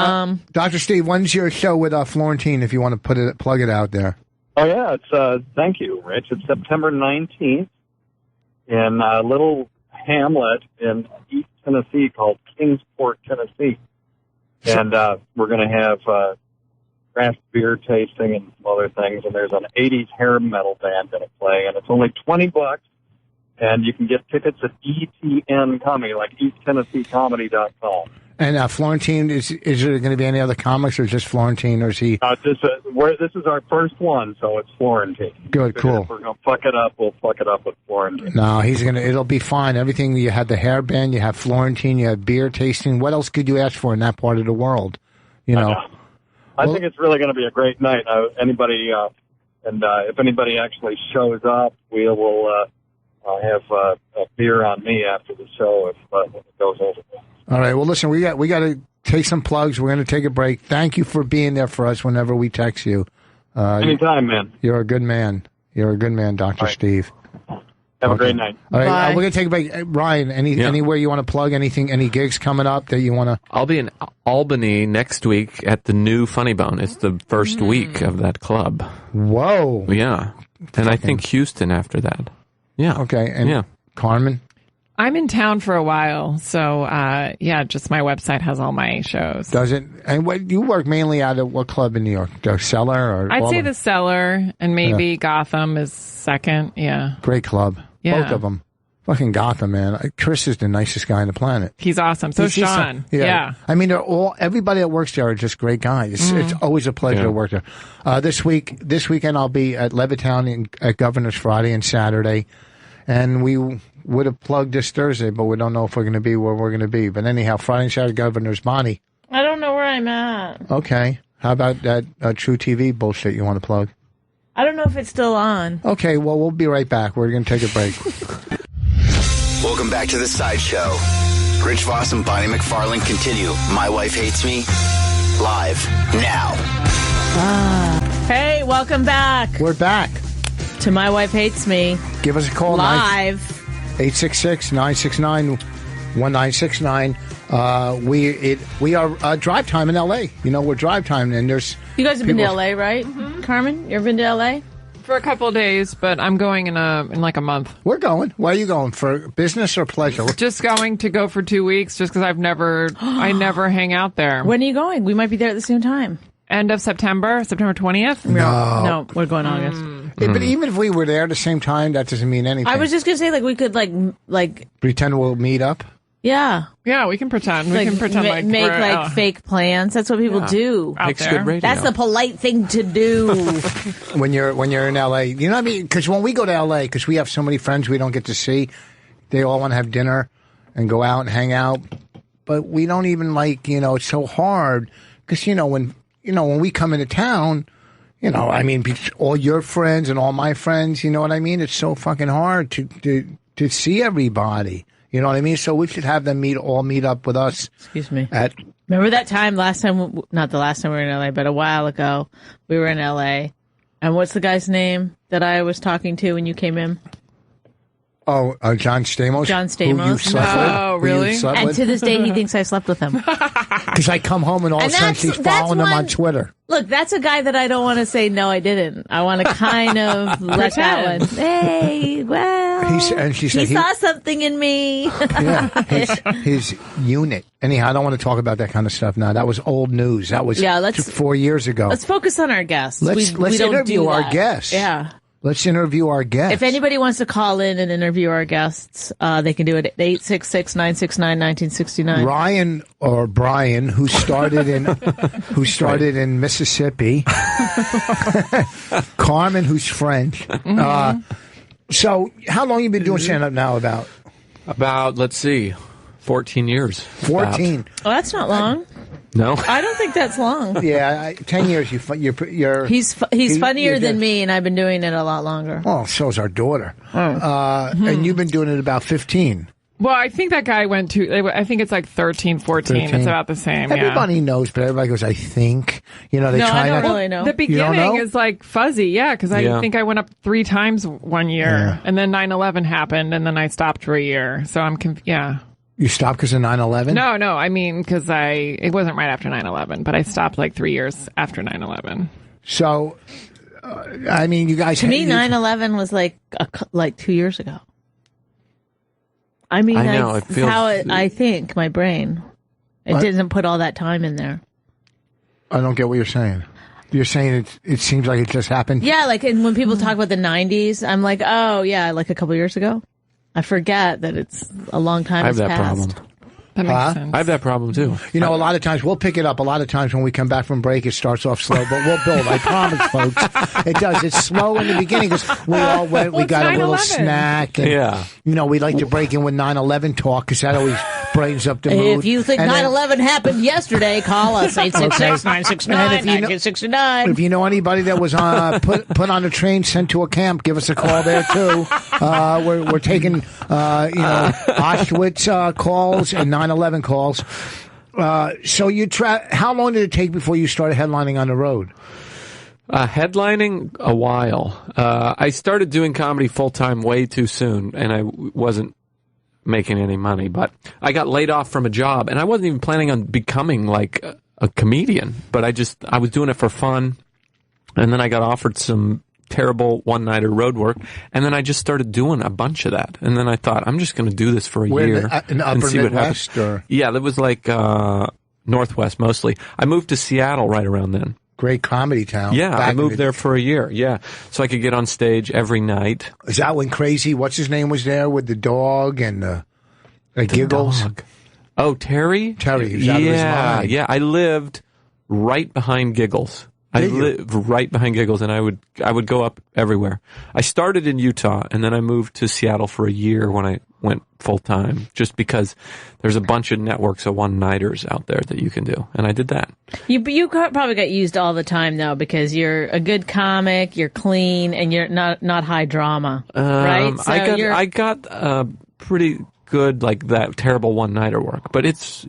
Dr. Steve, when's your show with Florentine? If you want to plug it out there. Oh yeah, it's thank you, Rich. It's September 19th in a little hamlet in East Tennessee called Kingsport, Tennessee, and we're going to have craft beer tasting and some other things. And there's an '80s hair metal band going to play, and it's only $20. And you can get tickets at ETN Comedy, like EastTennesseeComedy.com. And Florentine, is there going to be any other comics, or just Florentine, or is he? This is our first one, so it's Florentine. Good, cool. If we're going to fuck it up, we'll fuck it up with Florentine. No, it'll be fine. Everything, you had the hair band, you have Florentine, you have beer tasting. What else could you ask for in that part of the world? I think it's really going to be a great night. If anybody actually shows up, we will have a beer on me after the show if it goes over. All right. Well, listen, we got to take some plugs. We're going to take a break. Thank you for being there for us whenever we text you. Anytime, man. You're a good man. You're a good man, Dr. Right. Steve. Have a great night. All right. Bye. We're going to take a break. Ryan, anywhere you want to plug? Anything? Any gigs coming up that you want to? I'll be in Albany next week at the new Funny Bone. It's the first week of that club. Whoa. Yeah. And I think Houston after that. Yeah. Okay. And Carmen? I'm in town for a while, so just my website has all my shows. Does it? And you work mainly out of what club in New York? The Cellar? Or I'd say the Cellar, and maybe Gotham is second. Yeah. Great club. Yeah. Both of them. Fucking Gotham, man. Chris is the nicest guy on the planet. He's awesome. So Sean. Yeah. I mean, everybody that works there are just great guys. It's always a pleasure to work there. This weekend I'll be at Levittown at Governor's Friday and Saturday, and we would have plugged this Thursday, but we don't know if we're going to be where we're going to be. But anyhow, Friday and Saturday, Governor's Bonnie. I don't know where I'm at. Okay. How about that True TV bullshit you want to plug? I don't know if it's still on. Okay, well, we'll be right back. We're going to take a break. Welcome back to The Sideshow. Rich Vos and Bonnie McFarlane continue My Wife Hates Me live now. Hey, welcome back. We're back. To My Wife Hates Me. Give us a call. Live. 866-969-1969. We are drive time in L.A. We're drive time, and there's... You guys have been to L.A., right? Mm-hmm. Carmen, you ever been to L.A.? For a couple of days, but I'm going in like a month. We're going. Where are you going? For business or pleasure? Just going to go for 2 weeks, just because I never hang out there. When are you going? We might be there at the same time. End of September 20th? No, we're going August. Yeah, but even if we were there at the same time, that doesn't mean anything. I was just gonna say, we could pretend we'll meet up. Yeah, we can pretend. We can pretend make fake plans. That's what people do out there. Good radio. That's the polite thing to do. when you're in LA, you know what I mean? Because when we go to LA, because we have so many friends we don't get to see, they all want to have dinner and go out and hang out, but we don't even it's so hard because when we come into town. I mean, all your friends and all my friends, you know what I mean? It's so fucking hard to see everybody. You know what I mean? So we should have them all meet up with us. Excuse me. Remember that time not the last time we were in LA, but a while ago, we were in LA. And what's the guy's name that I was talking to when you came in? Oh, John Stamos? John Stamos. Who you slept with? Oh, really? And to this day, he thinks I slept with him. Because I come home and all of a sudden she's following him on Twitter. Look, that's a guy that I don't want to say, no, I didn't. I want to kind of let that one. Hey, well, he saw something in me. Yeah, his unit. Anyhow, I don't want to talk about that kind of stuff now. That was old news. That was 4 years ago. Let's focus on our guests. Let's interview our guests. Yeah. Let's interview our guests. If anybody wants to call in and interview our guests, they can do it at 866-969-1969. Ryan or Brian, who started in Mississippi. Carmen, who's French. So, how long you been doing stand-up now? About, let's see, 14 years. 14. About. Oh, that's not long. No, I don't think that's long. Yeah, 10 years. You're he's funnier than me, and I've been doing it a lot longer. Oh, so's our daughter. And you've been doing it about 15. Well, I think that guy went to, I think it's like 13, 14. It's about the same. Everybody knows, but everybody goes, I think. They I don't really know. The beginning is like fuzzy, because I think I went up 3 times one year, and then 9/11 happened, and then I stopped for a year. So I'm You stopped because of 9/11? No, I mean, because it wasn't right after 9/11, but I stopped like 3 years after 9/11. So, I mean, you guys... To me, 9/11 was like 2 years ago. I mean, I know, that's how I think, my brain. It didn't put all that time in there. I don't get what you're saying. You're saying it seems like it just happened? Yeah, like when people talk about the 90s, I'm like, oh, yeah, like a couple years ago. I forget that it's a long time has passed. I have that problem. That makes sense. I have that problem too. A lot of times we'll pick it up. A lot of times when we come back from break, it starts off slow, but we'll build. I promise, folks. It does. It's slow in the beginning because we all went. We got a little snack, and we like to break in with 9/11 talk because that always brightens up the mood. If you think 9/11 happened yesterday, call us 866-969-1969. If you know anybody that was put on a train, sent to a camp, give us a call there too. We're taking Auschwitz calls and 9/11 calls. So how long did it take before you started headlining on the road? Headlining a while. I started doing comedy full time way too soon, and I wasn't making any money. But I got laid off from a job, and I wasn't even planning on becoming like a comedian. But I was doing it for fun, and then I got offered some terrible one-nighter road work, and then I just started doing a bunch of that. And then I thought, I'm just going to do this for a year and see what happens. Yeah, that was like Northwest mostly. I moved to Seattle right around then. Great comedy town. Yeah, I moved there for a year. Yeah, so I could get on stage every night. Is that when Crazy? What's his name was there with the dog and the giggles? Dog. Oh, Terry. Terry. Who's out of his mind. Yeah. I lived right behind Giggles. I lived right behind Giggles, and I would go up everywhere. I started in Utah, and then I moved to Seattle for a year when I went full time, just because there's a bunch of networks of one-nighters out there that you can do, and I did that. You probably got used all the time though, because you're a good comic, you're clean, and you're not high drama, right? So I got pretty good like that terrible one-nighter work, but it's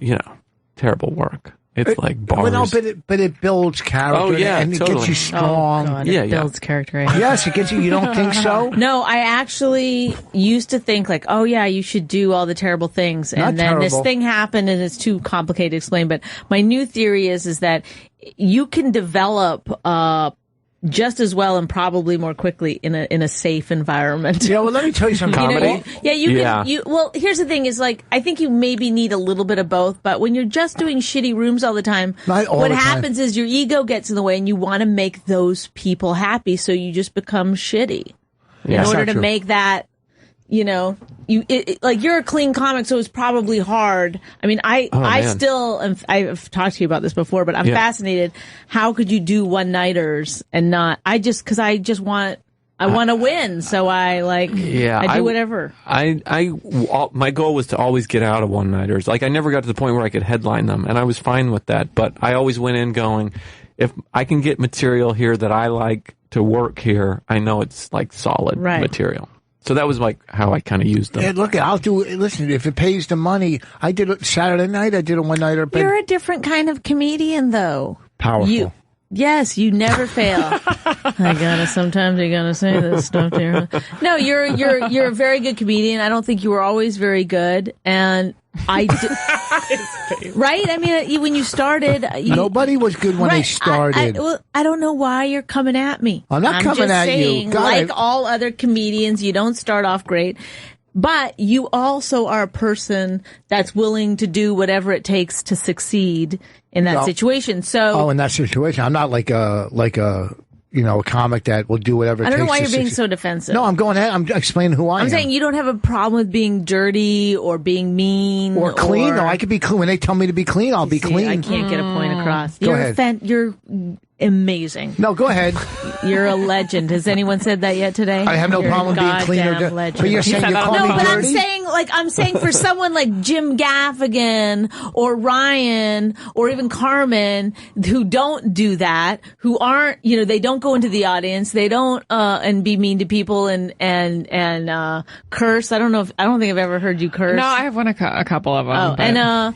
terrible work. It's like bars. Well, no, but it builds character. Oh, yeah, and totally. It gets you strong. Oh, God, it builds character. Yes, it gets you. You don't think so? No, I actually used to think like, oh yeah, you should do all the terrible things, and then this thing happened, and it's too complicated to explain. But my new theory is that you can develop just as well and probably more quickly in a safe environment. Yeah, well, let me tell you something. Comedy? Well, here's the thing is like, I think you maybe need a little bit of both, but when you're just doing shitty rooms all the time, what happens is your ego gets in the way and you want to make those people happy, so you just become shitty in order to make that, like you're a clean comic, so it's probably hard. I mean, I've talked to you about this before, but I'm fascinated. How could you do one-nighters and not? I want to win, so I do whatever. My goal was to always get out of one-nighters. Like I never got to the point where I could headline them, and I was fine with that. But I always went in going, if I can get material here that I like to work here, I know it's like solid material. So that was like how I kind of used them. Yeah, look, listen, if it pays the money, I did it Saturday night, I did a one-nighter. You're a different kind of comedian, though. Powerful. Yes, you never fail. Sometimes you gotta say this stuff there. No, you're a very good comedian. I don't think you were always very good, and I did. Right? I mean, when you started, nobody was good when they started. I don't know why you're coming at me. I'm not coming at you. Like all other comedians, you don't start off great. But you also are a person that's willing to do whatever it takes to succeed in that situation. So, in that situation, I'm not like a a comic that will do whatever it I takes. don't know why to you're being succeed. so defensive. No, I'm going ahead. I'm explaining who I am. I'm saying you don't have a problem with being dirty or being mean or clean. No, I could be clean. When they tell me to be clean, I'll be clean. I can't get a point across. Go ahead. You're amazing. No, go ahead. You're a legend. Has anyone said that yet today? I have no You're problem being clean or dirty. legend. But you're saying you call me but dirty? I'm saying for someone like Jim Gaffigan or Ryan or even Carmen who don't do that, who aren't, they don't go into the audience, they don't and be mean to people and curse. I don't think I've ever heard you curse. No, I have a couple of them. Oh, but... and I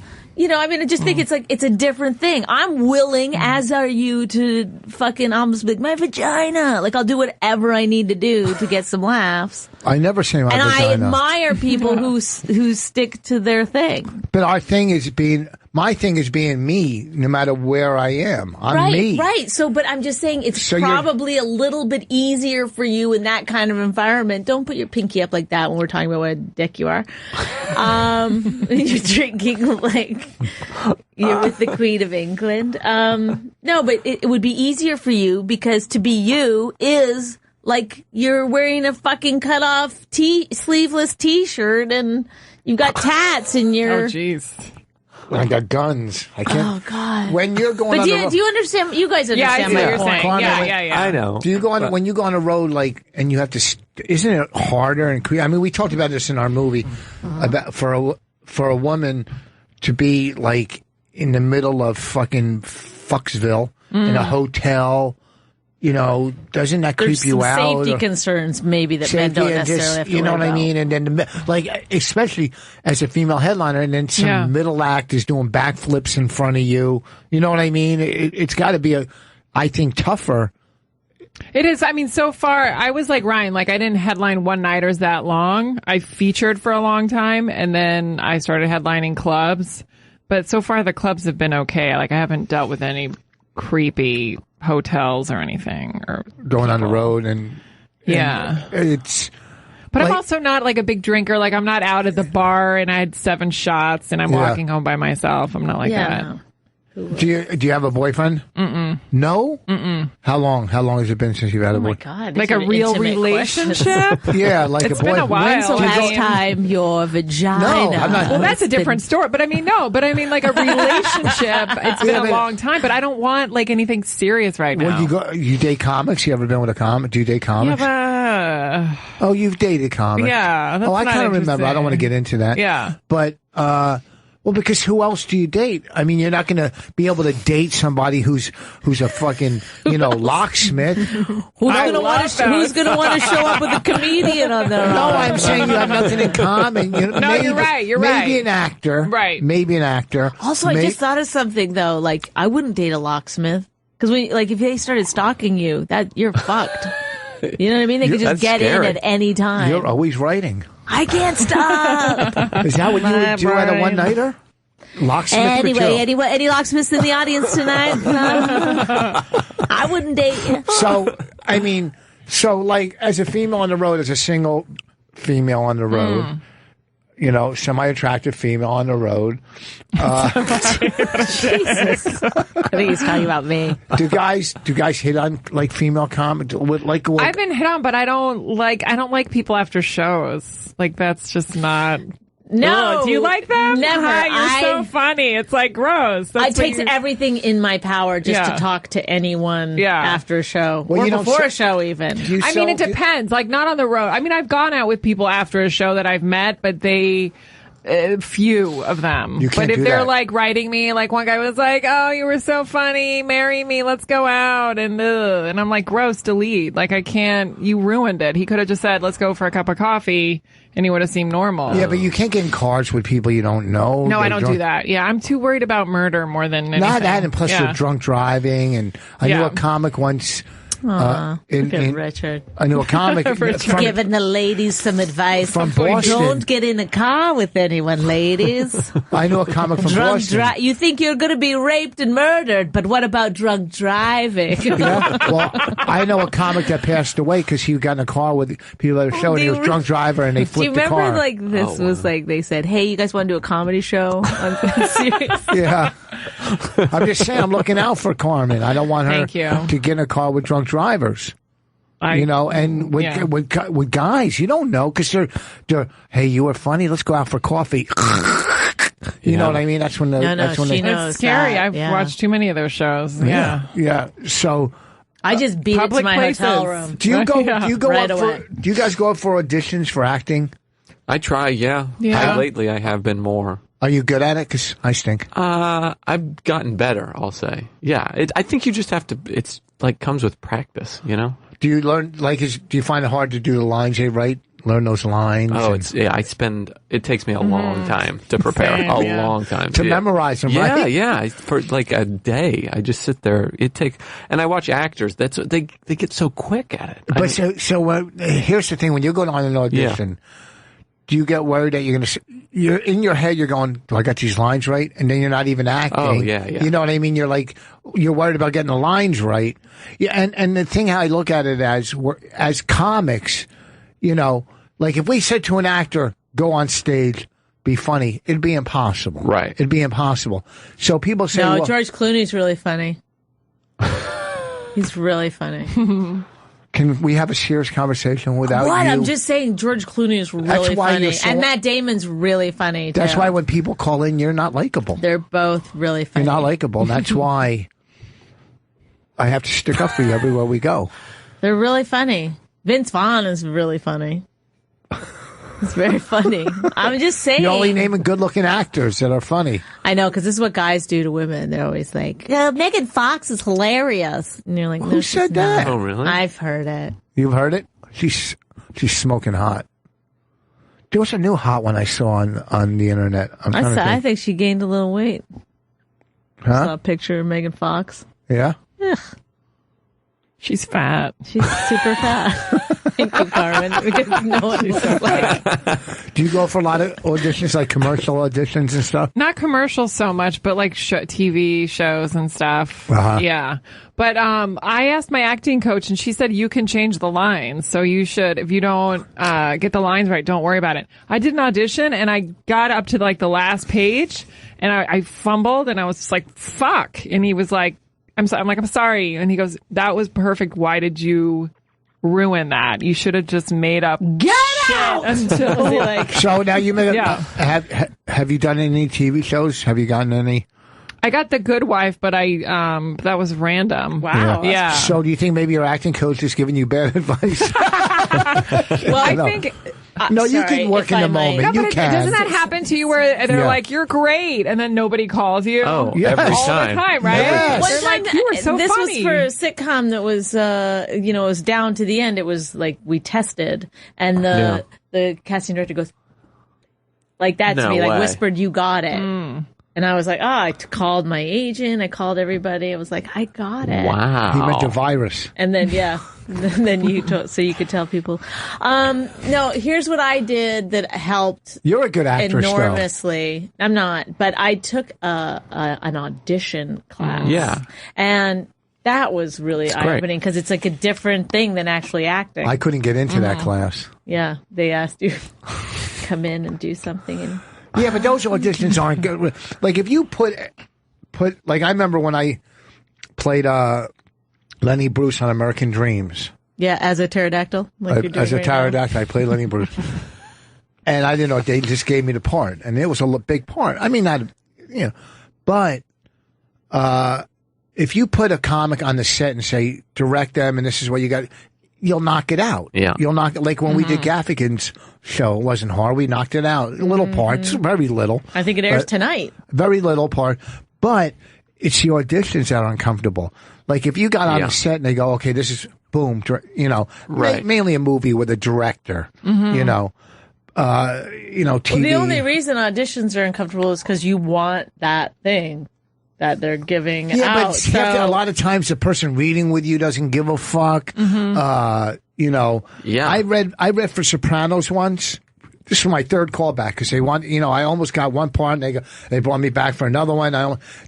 just think it's a different thing. I'm willing, as are you, to fucking almost be like, my vagina. Like, I'll do whatever I need to do to get some laughs. I never say my vagina. And I admire people who stick to their thing. But my thing is being me, no matter where I am. I'm me. Right. So, but I'm just saying it's probably a little bit easier for you in that kind of environment. Don't put your pinky up like that when we're talking about what a dick you are. You're drinking like you're with the Queen of England. No, but it would be easier for you because to be you is like you're wearing a fucking cut off sleeveless t-shirt and you've got tats in your. Oh, jeez. I got guns. I can't. Oh God! When you're going, but do you understand? You guys understand what you're saying? Yeah. I know. Do you go on when you go on a road and you have to? Isn't it harder and I mean, we talked about this in our movie about for a woman to be like in the middle of fucking Fucksville in a hotel. Doesn't that creep you out? There's some safety concerns maybe that men don't necessarily have to worry what I mean? And then, especially as a female headliner, and then some middle act is doing backflips in front of you. You know what I mean? It's got to be I think, tougher. It is. I mean, so far, I was like Ryan. Like, I didn't headline one-nighters that long. I featured for a long time, and then I started headlining clubs. But so far, the clubs have been okay. Like, I haven't dealt with any creepy hotels or anything, or going on the road and it's. But I'm also not like a big drinker. Like, I'm not out at the bar and I had 7 shots and I'm walking home by myself. I'm not like that. No. Do you have a boyfriend? Mm-mm. No? Mm-mm. How long has it been since you've had a boyfriend? Oh my God! Like a real relationship? Yeah, like it's a boyfriend. been a while. When's the last time your vagina? No, I'm not. Well, that's a different story. But I mean, like a relationship. It's been a long time. But I don't want like anything serious right now. Well, you date comics? You ever been with a comic? Do you date comics? Oh, you've dated comics. Yeah. I kind of remember. I don't want to get into that. Yeah. But well, because who else do you date? I mean, you're not going to be able to date somebody who's a fucking, locksmith. Who's going to want to show up with a comedian on their own? No, I'm saying you have nothing in common. No, you're right. Maybe an actor. Right. Maybe an actor. Also, I just thought of something, though. Like, I wouldn't date a locksmith. Because, if they started stalking you, you're fucked. You know what I mean? They could just get in at any time. You're always writing. I can't stop. Is that what you would do at a one-nighter? Locksmith. Anyway, any locksmiths in the audience tonight? I wouldn't date you. So, I mean, as a female on the road, as a single female on the road, semi-attractive female on the road. Jesus. I think he's talking about me. Do guys hit on like female comics? I've been hit on, but I don't like people after shows. Like, that's just not. No. Oh, do you like them? Never. You're so funny. It's like gross. It takes everything in my power just to talk to anyone after a show. Or before a show, even. I mean, it depends. Like, not on the road. I mean, I've gone out with people after a show that I've met, but few of them. But if they're like writing me, like one guy was like, "Oh, you were so funny, marry me, let's go out," and I'm like, gross, delete. Like, I can't. You ruined it. He could have just said, "Let's go for a cup of coffee," and he would have seemed normal. Yeah, but you can't get in cars with people you don't know. No, I don't do that. Yeah, I'm too worried about murder more than anything. Not that, and plus you're drunk driving. And I knew a comic once. Richard. I knew a comic giving the ladies some advice from Boston. Don't get in a car with anyone, ladies. I knew a comic from Boston. You think you're going to be raped and murdered, but what about drunk driving? Yeah, well, I know a comic that passed away because he got in a car with people at a show and he was a drunk driver and they flipped the car. Do you remember this was like they said, "Hey, you guys want to do a comedy show on series?" Yeah. I'm just saying, I'm looking out for Carmen. I don't want her Thank you. to get in a car with drunk drivers. And with guys, you don't know because they're hey, you were funny. Let's go out for coffee. You know what I mean? That's when knows it's scary. that. I've watched too many of those shows. Yeah. So I just beat it to my places. hotel room. do you go? Do you go Right up away. do you guys go up for auditions for acting? I try, yeah. Lately, I have been more. Are you good at it? Because I stink. I've gotten better, I'll say. Yeah, I think you just have to. It's like comes with practice, you know. Do you learn do you find it hard to do the lines they write? Learn those lines? Oh, it takes me a long time to prepare. Long time to memorize them, right? Yeah. For like a day, I just sit there. And I watch actors. They get so quick at it. But here's the thing: when you're going on an audition, do you get worried that you're in your head? You're going, do I got these lines right? And then you're not even acting. Oh yeah. You know what I mean? You're worried about getting the lines right. Yeah, and the thing how I look at it as comics, you know. Like, if we said to an actor, go on stage, be funny, it'd be impossible. Right. It'd be impossible. So people say, no, George Clooney's really funny. He's really funny. Can we have a serious conversation without you? I'm just saying George Clooney is really funny. And Matt Damon's really funny, too. That's why when people call in, you're not likable. They're both really funny. You're not likable. That's why I have to stick up for you everywhere we go. They're really funny. Vince Vaughn is really funny. It's very funny. I'm just saying. You're only naming good-looking actors that are funny. I know, because this is what guys do to women. They're always like, Megan Fox is hilarious. And you're like, who said that? Not. Oh, really? I've heard it. You've heard it? She's smoking hot. There was a new hot one I saw on the internet. I think she gained a little weight. Huh? I saw a picture of Megan Fox. Yeah? Ugh. She's fat. She's super fat. Thank you, Carmen. Because no one is like. Do you go for a lot of auditions, like commercial auditions and stuff? Not commercials so much, but like TV shows and stuff. Uh-huh. Yeah. But I asked my acting coach, and she said you can change the lines. So you should, if you don't get the lines right, don't worry about it. I did an audition, and I got up to like the last page, and I fumbled, and I was just like, "Fuck!" And he was like, I'm like, I'm sorry. And he goes, that was perfect. Why did you ruin that? You should have just made up Get out! Until So now you made have you done any TV shows? Have you gotten any? I got The Good Wife, but that was random. Wow. Yeah. So do you think maybe your acting coach is giving you bad advice? Well, I think... no, you can work in the moment. No, you but can. Doesn't that happen to you where they're like, you're great, and then nobody calls you? Oh, yes. every all time. the time, right? Yes. One They're time, like, you were so this funny. was for a sitcom that was, it was down to the end. It was like we tested, and the casting director goes like that to me, like whispered, "You got it." And I was like, I called my agent. I called everybody. I was like, I got it. Wow. He meant the virus. And then, then you so you could tell people. No, here's what I did that helped. You're a good actress, enormously. I'm not, but I took an audition class. Yeah. And that was really eye-opening because it's like a different thing than actually acting. I couldn't get into that class. Yeah, they asked you come in and do something and. Yeah, but those auditions aren't good. Like if you put like I remember when I played Lenny Bruce on American Dreams. Yeah, as a pterodactyl. As a pterodactyl, I played Lenny Bruce, and I didn't know they just gave me the part, and it was a big part. I mean, not but if you put a comic on the set and say direct them, and this is what you got. You'll knock it out. Yeah. You'll knock it. Like when we did Gaffigan's show, it wasn't hard. We knocked it out. Little parts, very little. I think it airs tonight. Very little part. But it's the auditions that are uncomfortable. Like if you got on the set and they go, okay, this is boom, right. Mainly a movie with a director, TV. Well, the only reason auditions are uncomfortable is because you want that thing that they're giving out. But a lot of times the person reading with you doesn't give a fuck. I read for Sopranos once. This was my third callback because they want, I almost got one part and they brought me back for another one.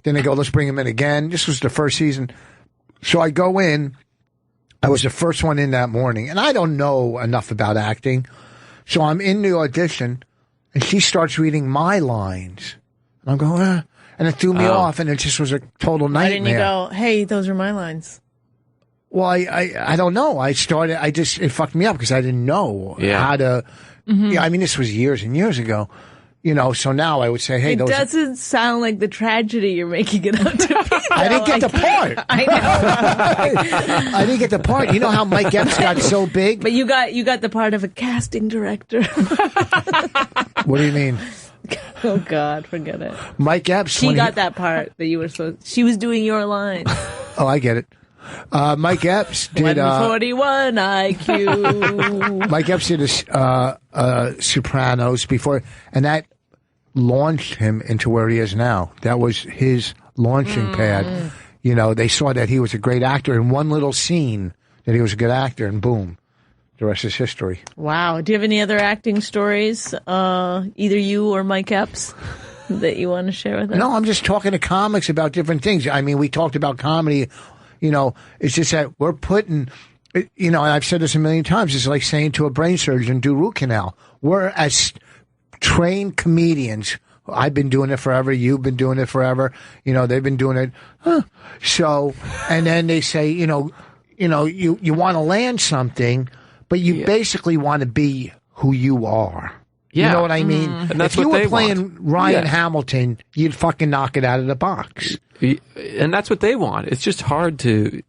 Then they go, let's bring him in again. This was the first season. So I go in. I was the first one in that morning and I don't know enough about acting. So I'm in the audition and she starts reading my lines. And I'm going, and it threw me off, and it just was a total nightmare. Why didn't you go, hey, those are my lines? Well, I don't know. It fucked me up because I didn't know how to. Yeah, I mean, this was years and years ago. So now I would say, hey, it doesn't sound like the tragedy you're making it out to be. I didn't get the part. I know. I didn't get the part. You know how Mike Epps got so big? But you got the part of a casting director. What do you mean? Oh, God, forget it. Mike Epps. She got that part that you were supposed. She was doing your line. Oh, I get it. Mike Epps did 141 IQ. Mike Epps did Sopranos before, and that launched him into where he is now. That was his launching pad. They saw that he was a great actor in one little scene, that he was a good actor, and boom, the rest is history. Wow. Do you have any other acting stories, either you or Mike Epps, that you want to share with us? No, I'm just talking to comics about different things. I mean, we talked about comedy. It's just that we're putting, and I've said this a million times, it's like saying to a brain surgeon, do root canal. We're as trained comedians. I've been doing it forever. You've been doing it forever. They've been doing it. So, and then they say, you want to land something, but you basically want to be who you are. Yeah. You know what I mean? And that's if you what were they playing want. Ryan Hamilton, you'd fucking knock it out of the box. And that's what they want. It's just hard to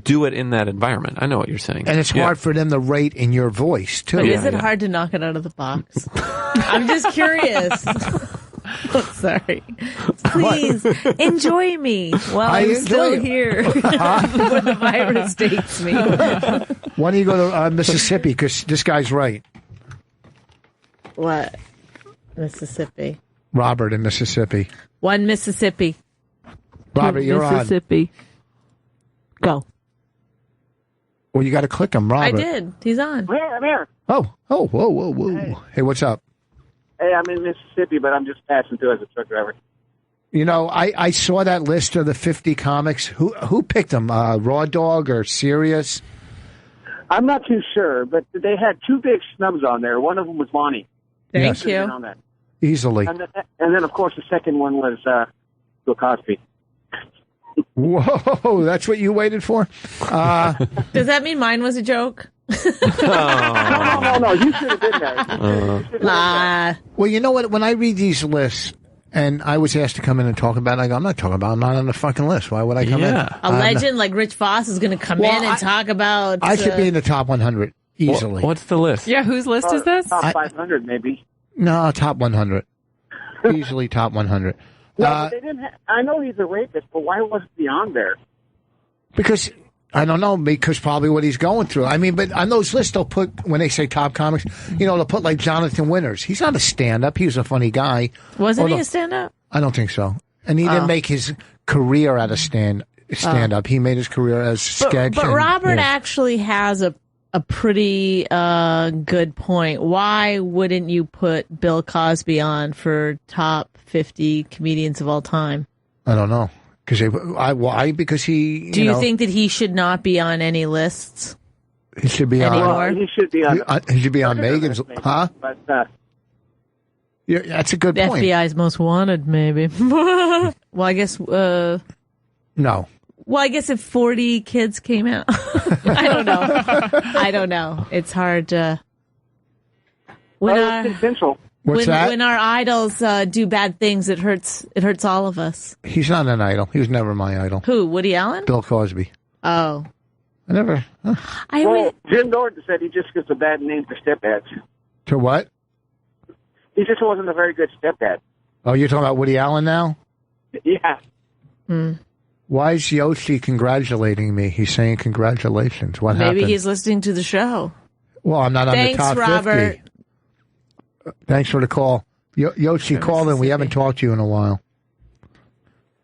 do it in that environment. I know what you're saying. And it's hard for them to rate in your voice, too. But is it hard to knock it out of the box? I'm just curious. Sorry. Please enjoy me while I'm still here when the virus takes me. Why don't you go to Mississippi? Because this guy's right. What? Mississippi. Robert in Mississippi. One Mississippi. Robert, you're on. Mississippi. Go. Well, you got to click him, Robert. I did. He's on. Yeah, I'm here. Oh, whoa. Hey, what's up? Hey, I'm in Mississippi, but I'm just passing through as a truck driver. I saw that list of the 50 comics. Who picked them? Raw Dog or Sirius? I'm not too sure, but they had two big snubs on there. One of them was Bonnie. Thank you. On that. Easily. And then, of course, the second one was Bill Cosby. Whoa, that's what you waited for? Does that mean mine was a joke? No. You should have been there. Well, you know what? When I read these lists, and I was asked to come in and talk about it, I go, I'm not on the fucking list. Why would I come in? A legend like Rich Voss is going to come in and talk about... I should be in the top 100, easily. What's the list? Yeah, whose list is this? Top 500, maybe. No, top 100. Easily top 100. Well, they didn't. I know he's a rapist, but why wasn't he on there? Because I don't know. Because probably what he's going through. I mean, but on those lists, they'll put when they say top comics, they'll put like Jonathan Winters. He's not a stand-up. He was a funny guy. Wasn't he a stand-up? I don't think so. And he didn't make his career out of stand-up. He made his career as sketch. But Robert actually has a pretty good point. Why wouldn't you put Bill Cosby on for top 50 comedians of all time? I don't know. Why? Because he... Do you think that he should not be on any lists? He should be on... Well, he should be on... He should be on Megan's... Huh? But, yeah, that's a good point. FBI's most wanted, maybe. Well, I guess... No. Well, I guess if 40 kids came out. I don't know. It's hard to... it's essential. What's that? When our idols do bad things, it hurts all of us. He's not an idol. He was never my idol. Who? Woody Allen? Bill Cosby. Oh. I never... Jim Norton said he just gets a bad name for stepdads. To what? He just wasn't a very good stepdad. Oh, you're talking about Woody Allen now? Yeah. Why is Yoshi congratulating me? He's saying congratulations. What happened? Maybe he's listening to the show. Well, I'm not on the top 50. Robert. Thanks for the call. Yoshi, call in. We haven't talked to you in a while.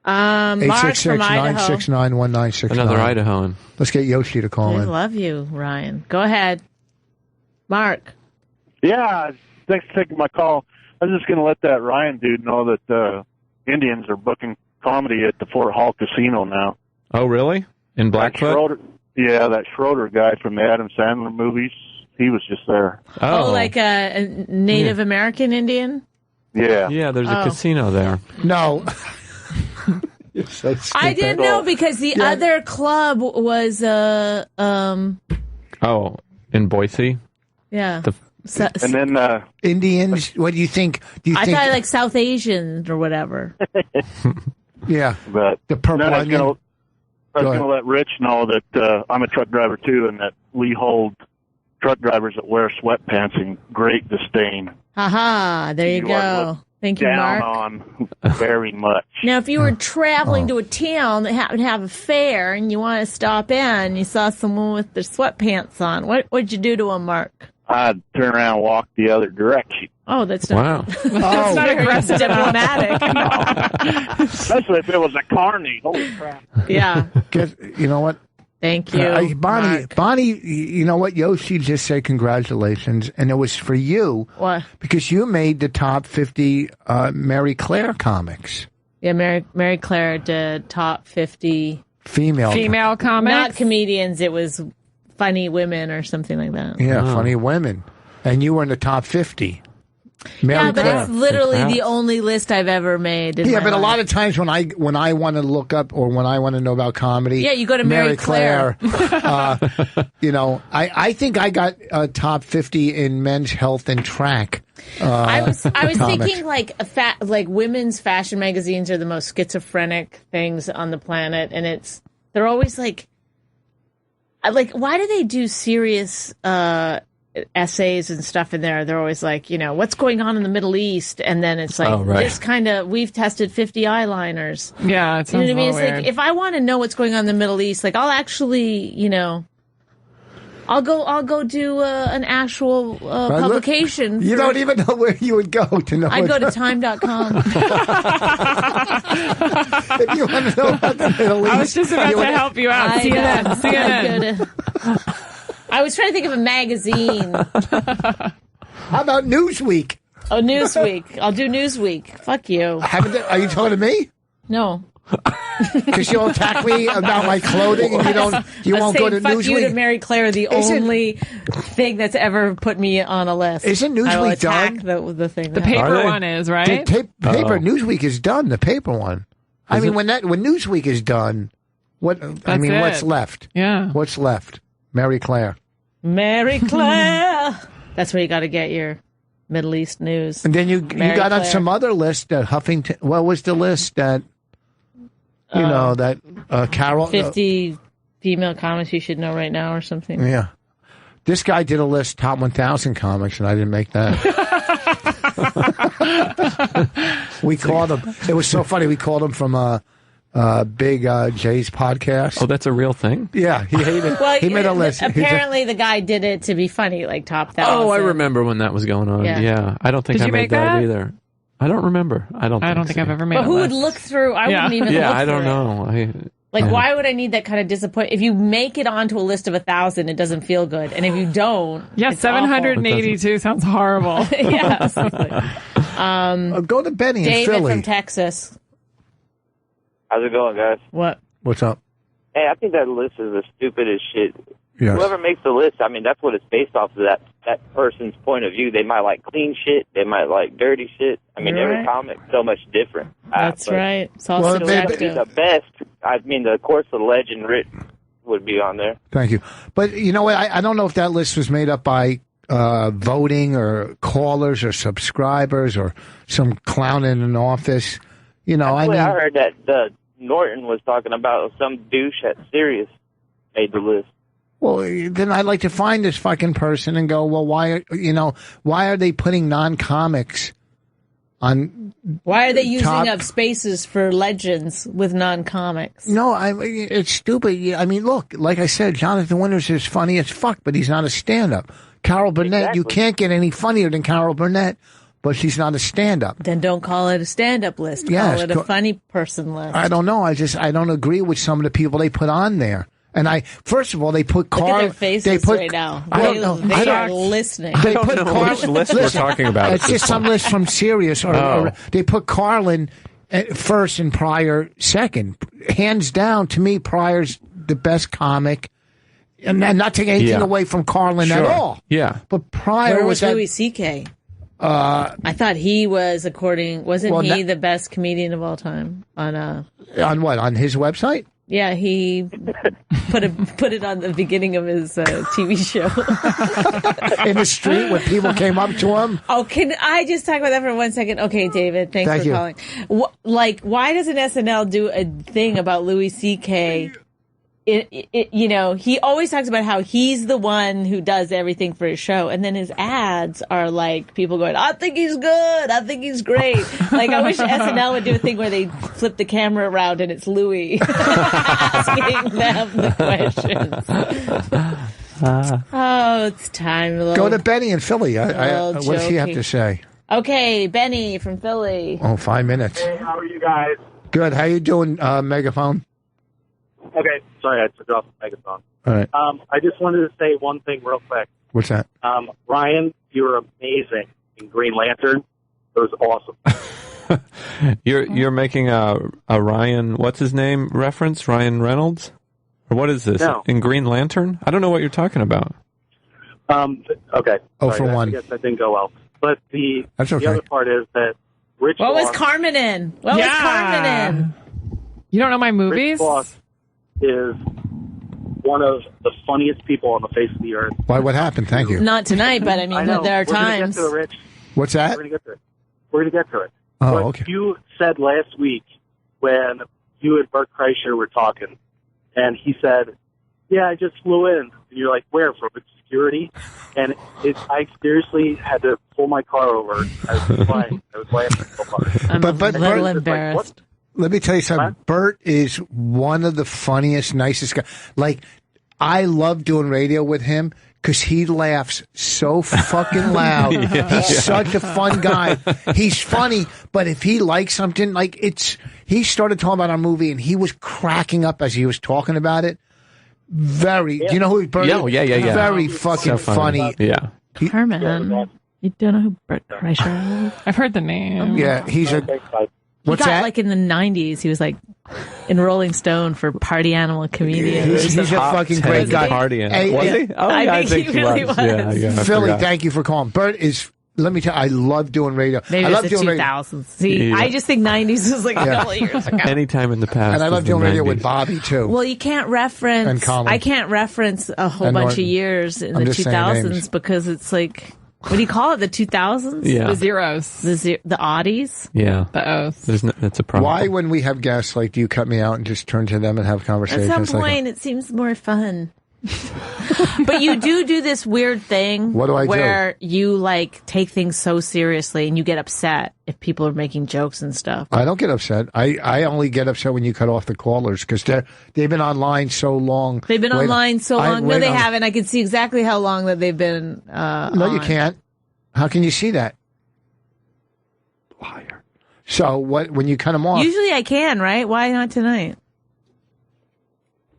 Mark from Idaho. 866-919-69. Another Idahoan. Let's get Yoshi to call I in. love you, Ryan. Go ahead. Mark. Yeah, thanks for taking my call. I was just going to let that Ryan dude know that Indians are booking comedy at the Fort Hall Casino now. Oh, really? In Blackfoot? That Schroeder guy from the Adam Sandler movies. He was just there. Oh, like a Native American Indian? Yeah. Yeah, there's a casino there. No. So I didn't know because the other club was in Boise. Yeah. And then Indians. What do you think? I thought like South Asian or whatever. Yeah, but the purple then I was onion. going to let Rich know that I'm a truck driver too, and that we hold truck drivers that wear sweatpants in great disdain. Haha, there you go. Thank you, Mark. Down on very much. Now, if you were traveling to a town that happened to have a fair and you want to stop in and you saw someone with their sweatpants on, what'd you do to them, Mark? I'd turn around and walk the other direction. Oh, that's not, wow. That's not aggressive diplomatic. Especially if it was a carny. Holy crap. Yeah. You know what? Thank you, Bonnie, you know what? Yoshi just said congratulations, and it was for you. What? Because you made the top 50 Mary Claire comics. Yeah, Mary Claire did top 50 female comics. Not comedians. It was funny women or something like that. Yeah, funny women. And you were in the top 50. Mary Claire. It's literally the only list I've ever made. Yeah, but a lot of times when I want to look up or when I want to know about comedy, you go to Mary Claire. I think I got top 50 in men's health and track. I was thinking like women's fashion magazines are the most schizophrenic things on the planet, and they're always like why do they do serious essays and stuff in there? They're always like, what's going on in the Middle East, and then it's like this kind of we've tested 50 eyeliners. Yeah, it sounds you know what I mean? It's weird. like if I want to know what's going on in the Middle East, like I'll actually, I'll go do an actual publication. You don't even know where you would go to know. I'd go to time.com. If you want to know about the Middle East, I was just about to help you out. CNN. I was trying to think of a magazine. How about Newsweek? Oh, Newsweek. I'll do Newsweek. Fuck you. Are you talking to me? No. Because you'll attack me about my clothing and you won't go to fuck Newsweek? You to Mary Claire, the only thing that's ever put me on a list. Isn't Newsweek done? The thing. The paper one is, right? Paper Newsweek is done, the paper one. When Newsweek is done, what's left? Yeah. What's left? Mary Claire. Mary Claire. That's where you got to get your Middle East news. And then you got on some other list that Huffington. What was the list that Carol 50 female comics you should know right now or something? Yeah, this guy did a list top 1,000 comics, and I didn't make that. We called him. It was so funny. We called him from Big Jay's podcast. Oh, that's a real thing? Yeah, he hated. Well, he made a list. Apparently, the guy did it to be funny, like top 1,000. Oh, I remember when that was going on. Yeah. I don't think I made that either. I don't remember. I don't think I've ever made. But who would look through? I wouldn't even. Yeah, look I don't through know. Why would I need that kind of disappointment? If you make it onto a list of 1,000, it doesn't feel good, and if you don't, it's 782 sounds horrible. Yeah. Go to Benny in David Philly. from Texas. How's it going, guys? What's up? Hey, I think that list is the stupidest shit. Yes. Whoever makes the list, that's what it's based off of, that person's point of view. They might like clean shit. They might like dirty shit. Every comic's so much different. That's right. It's all subjective. The best, of course, the legend Rich would be on there. Thank you. But you know what? I don't know if that list was made up by voting or callers or subscribers or some clown in an office. I heard that Norton was talking about some douche at Sirius made the list. Well, then I'd like to find this fucking person and go, well, why are they putting non-comics on? Why are they using up spaces for legends with non-comics? No, it's stupid. Look, like I said, Jonathan Winters is funny as fuck, but he's not a stand-up. Carol Burnett, you can't get any funnier than Carol Burnett, but she's not a stand-up. Then don't call it a stand-up list. Call it a funny person list. I don't know. I don't agree with some of the people they put on there. And first of all, they put Look at their faces right now. They are listening. They I don't know which list we're talking about. It's just some list from Sirius. Or they put Carlin first and Pryor second. Hands down, to me, Pryor's the best comic. And not taking anything away from Carlin at all. Yeah. But Pryor was Louis C.K.? I thought he was wasn't he the best comedian of all time on what? On his website? Yeah, he put it on the beginning of his TV show. In the street when people came up to him? Oh, can I just talk about that for 1 second? Okay, David, thanks for calling. Why doesn't SNL do a thing about Louis C.K.? He always talks about how he's the one who does everything for his show, and then his ads are like people going, "I think he's good. I think he's great." Like, I wish SNL would do a thing where they flip the camera around and it's Louis asking them the questions. Oh, it's time. Go to Benny in Philly. What does he have to say? Okay, Benny from Philly. Oh, 5 minutes. Hey, how are you guys? Good. How you doing, Megaphone? Okay, sorry, I took off the megaphone. All right. I just wanted to say one thing real quick. What's that? Ryan, you were amazing in Green Lantern. It was awesome. You're making a Ryan, what's his name reference? Ryan Reynolds? Or what is this? No. In Green Lantern? I don't know what you're talking about. Okay. Oh, sorry, for one. I guess that didn't go well. But That's okay. the other part is that Rich What was Voss- Carmen in? What was Carmen in? You don't know my Rich movies? Voss is one of the funniest people on the face of the earth. Why? What happened? Thank you. Not tonight, but I mean, know. there are We're gonna times. get to it, Rich. What's that? We're going to get to it. Oh, What okay. you said last week when you and Bert Kreischer were talking, and he said, "Yeah, I just flew in." And you're like, "Where? From security?" And I seriously had to pull my car over. I was laughing so hard. I'm a little Bert is embarrassed. Let me tell you something. Bert is one of the funniest, nicest guys. Like, I love doing radio with him because he laughs so fucking loud. He's such a fun guy. He's funny, but if he likes something, he started talking about our movie and he was cracking up as he was talking about it. Do you know who Bert is? Yeah. Very fucking So funny. Yeah. Carmen. You don't know who Bert Kreischer is? I've heard the name. Yeah, he's a... He What's got, that? like, in the 90s, he was, like, in Rolling Stone for Party Animal Comedian. He's a fucking great guy. Party Animal. Hey, Was hey, he? Oh, I yeah, think he really was. Yeah, I Philly, forgot. thank you for calling. Bert is... Let me tell you, I love doing radio. Maybe I love it's the doing radio. 2000s. See, Yeah. I just think 90s was, like, a couple of years ago. Anytime in the past. And I love is the doing radio 90s. with Bobby, too. Well, you can't And reference... Colin. I can't reference a whole And bunch Norton. of years in I'm the just saying 2000s names. because it's, like... What do you call it? The 2000s? Yeah. The zeros. The oddies? Yeah. The O's. That's a problem. Why, when we have guests, do you cut me out and just turn to them and have conversations? At some point, it seems more fun. But you do this weird thing. What do I do? Where you take things so seriously and you get upset if people are making jokes and stuff. I don't get upset. I only get upset when you cut off the callers because they've been online so long. They've been online so long. No, wait they on- haven't. I can see exactly how long that they've been No, you can't. How can you see that? Liar. So when you cut them off? Usually I can, right? Why not tonight?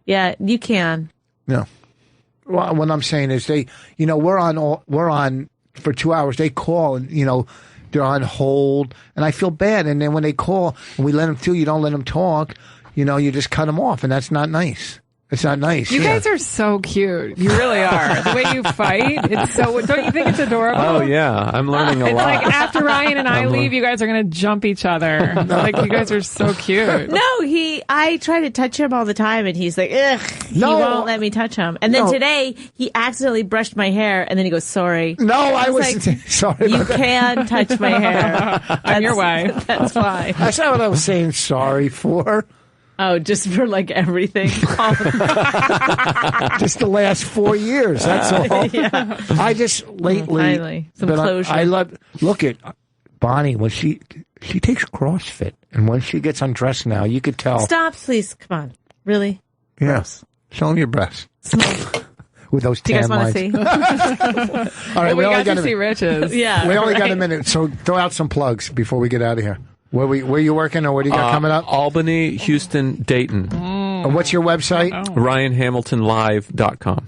Yeah, you can. No. Well, what I'm saying is we're on for 2 hours. They call and, they're on hold and I feel bad. And then when they call and we let them through, you don't let them talk, you just cut them off and that's not nice. It's not nice. You guys are so cute. You really are. The way you fight, it's so. Don't you think it's adorable? Oh, yeah. I'm learning a It's lot. like after Ryan and I I'm leave, you guys are going to jump each other. You guys are so cute. No, I try to touch him all the time and he's like, ugh, he won't let me touch him. And then today he accidentally brushed my hair and then he goes, sorry. No, I was like, sorry. You can touch my hair. I'm your wife. That's fine. That's not what I was saying sorry for. Oh, just for everything. Just the last 4 years. That's all. Yeah. I just lately. Finally, some closure. I love. Look at Bonnie when she takes CrossFit, and when she gets undressed now, you could tell. Stop, please. Come on. Really? Yes. Show them your breasts. With those Do you tan guys want to lines. see? All right, we only got to a see minute. Rich's. Yeah. We only got a minute, so throw out some plugs before we get out of here. Where you working, or what do you got coming up? Albany, Houston, Dayton. And what's your website? RyanHamiltonLive.com.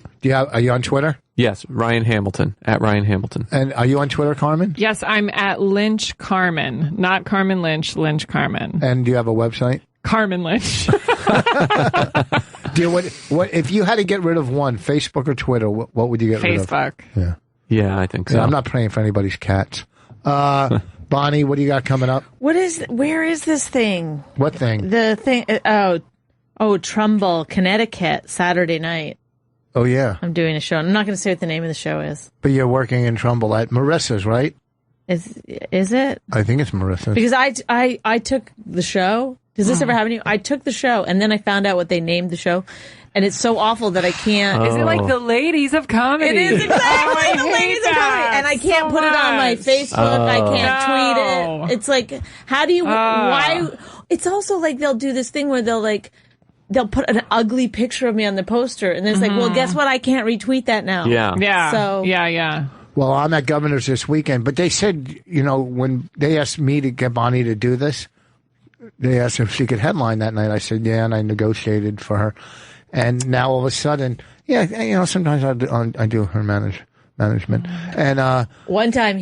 Are you on Twitter? Yes, Ryan Hamilton, at Ryan Hamilton. And are you on Twitter, Carmen? Yes, I'm at Lynch Carmen, not Carmen Lynch, Lynch Carmen. And do you have a website? Carmen Lynch. What if you had to get rid of one, Facebook or Twitter? What would you get rid of? Facebook. Yeah. Yeah, I think so. Yeah, I'm not praying for anybody's cats. Bonnie, what do you got coming up? Where is this thing? What thing? The thing, Trumbull, Connecticut, Saturday night. Oh, yeah. I'm doing a show. I'm not going to say what the name of the show is. But you're working in Trumbull at Marissa's, right? Is it? I think it's Marissa's. Because I took the show. Does this ever happen to you? I took the show, and then I found out what they named the show. And it's so awful that I can't. Is it like the Ladies of Comedy? It is exactly the Ladies of Comedy. And I can't put it on my Facebook. I can't tweet it. It's like, how do you, why? It's also like they'll do this thing where they'll put an ugly picture of me on the poster. And then it's like, well, guess what? I can't retweet that now. Yeah. So, yeah. Well, I'm at Governor's this weekend, but they said, when they asked me to get Bonnie to do this, they asked if she could headline that night. I said, yeah, and I negotiated for her. And now all of a sudden, sometimes I do her management. And one time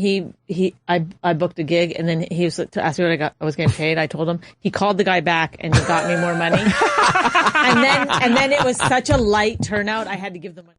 I booked a gig, and then he was to ask me what I was getting paid. I told him. He called the guy back, and he got me more money. and then it was such a light turnout, I had to give the money.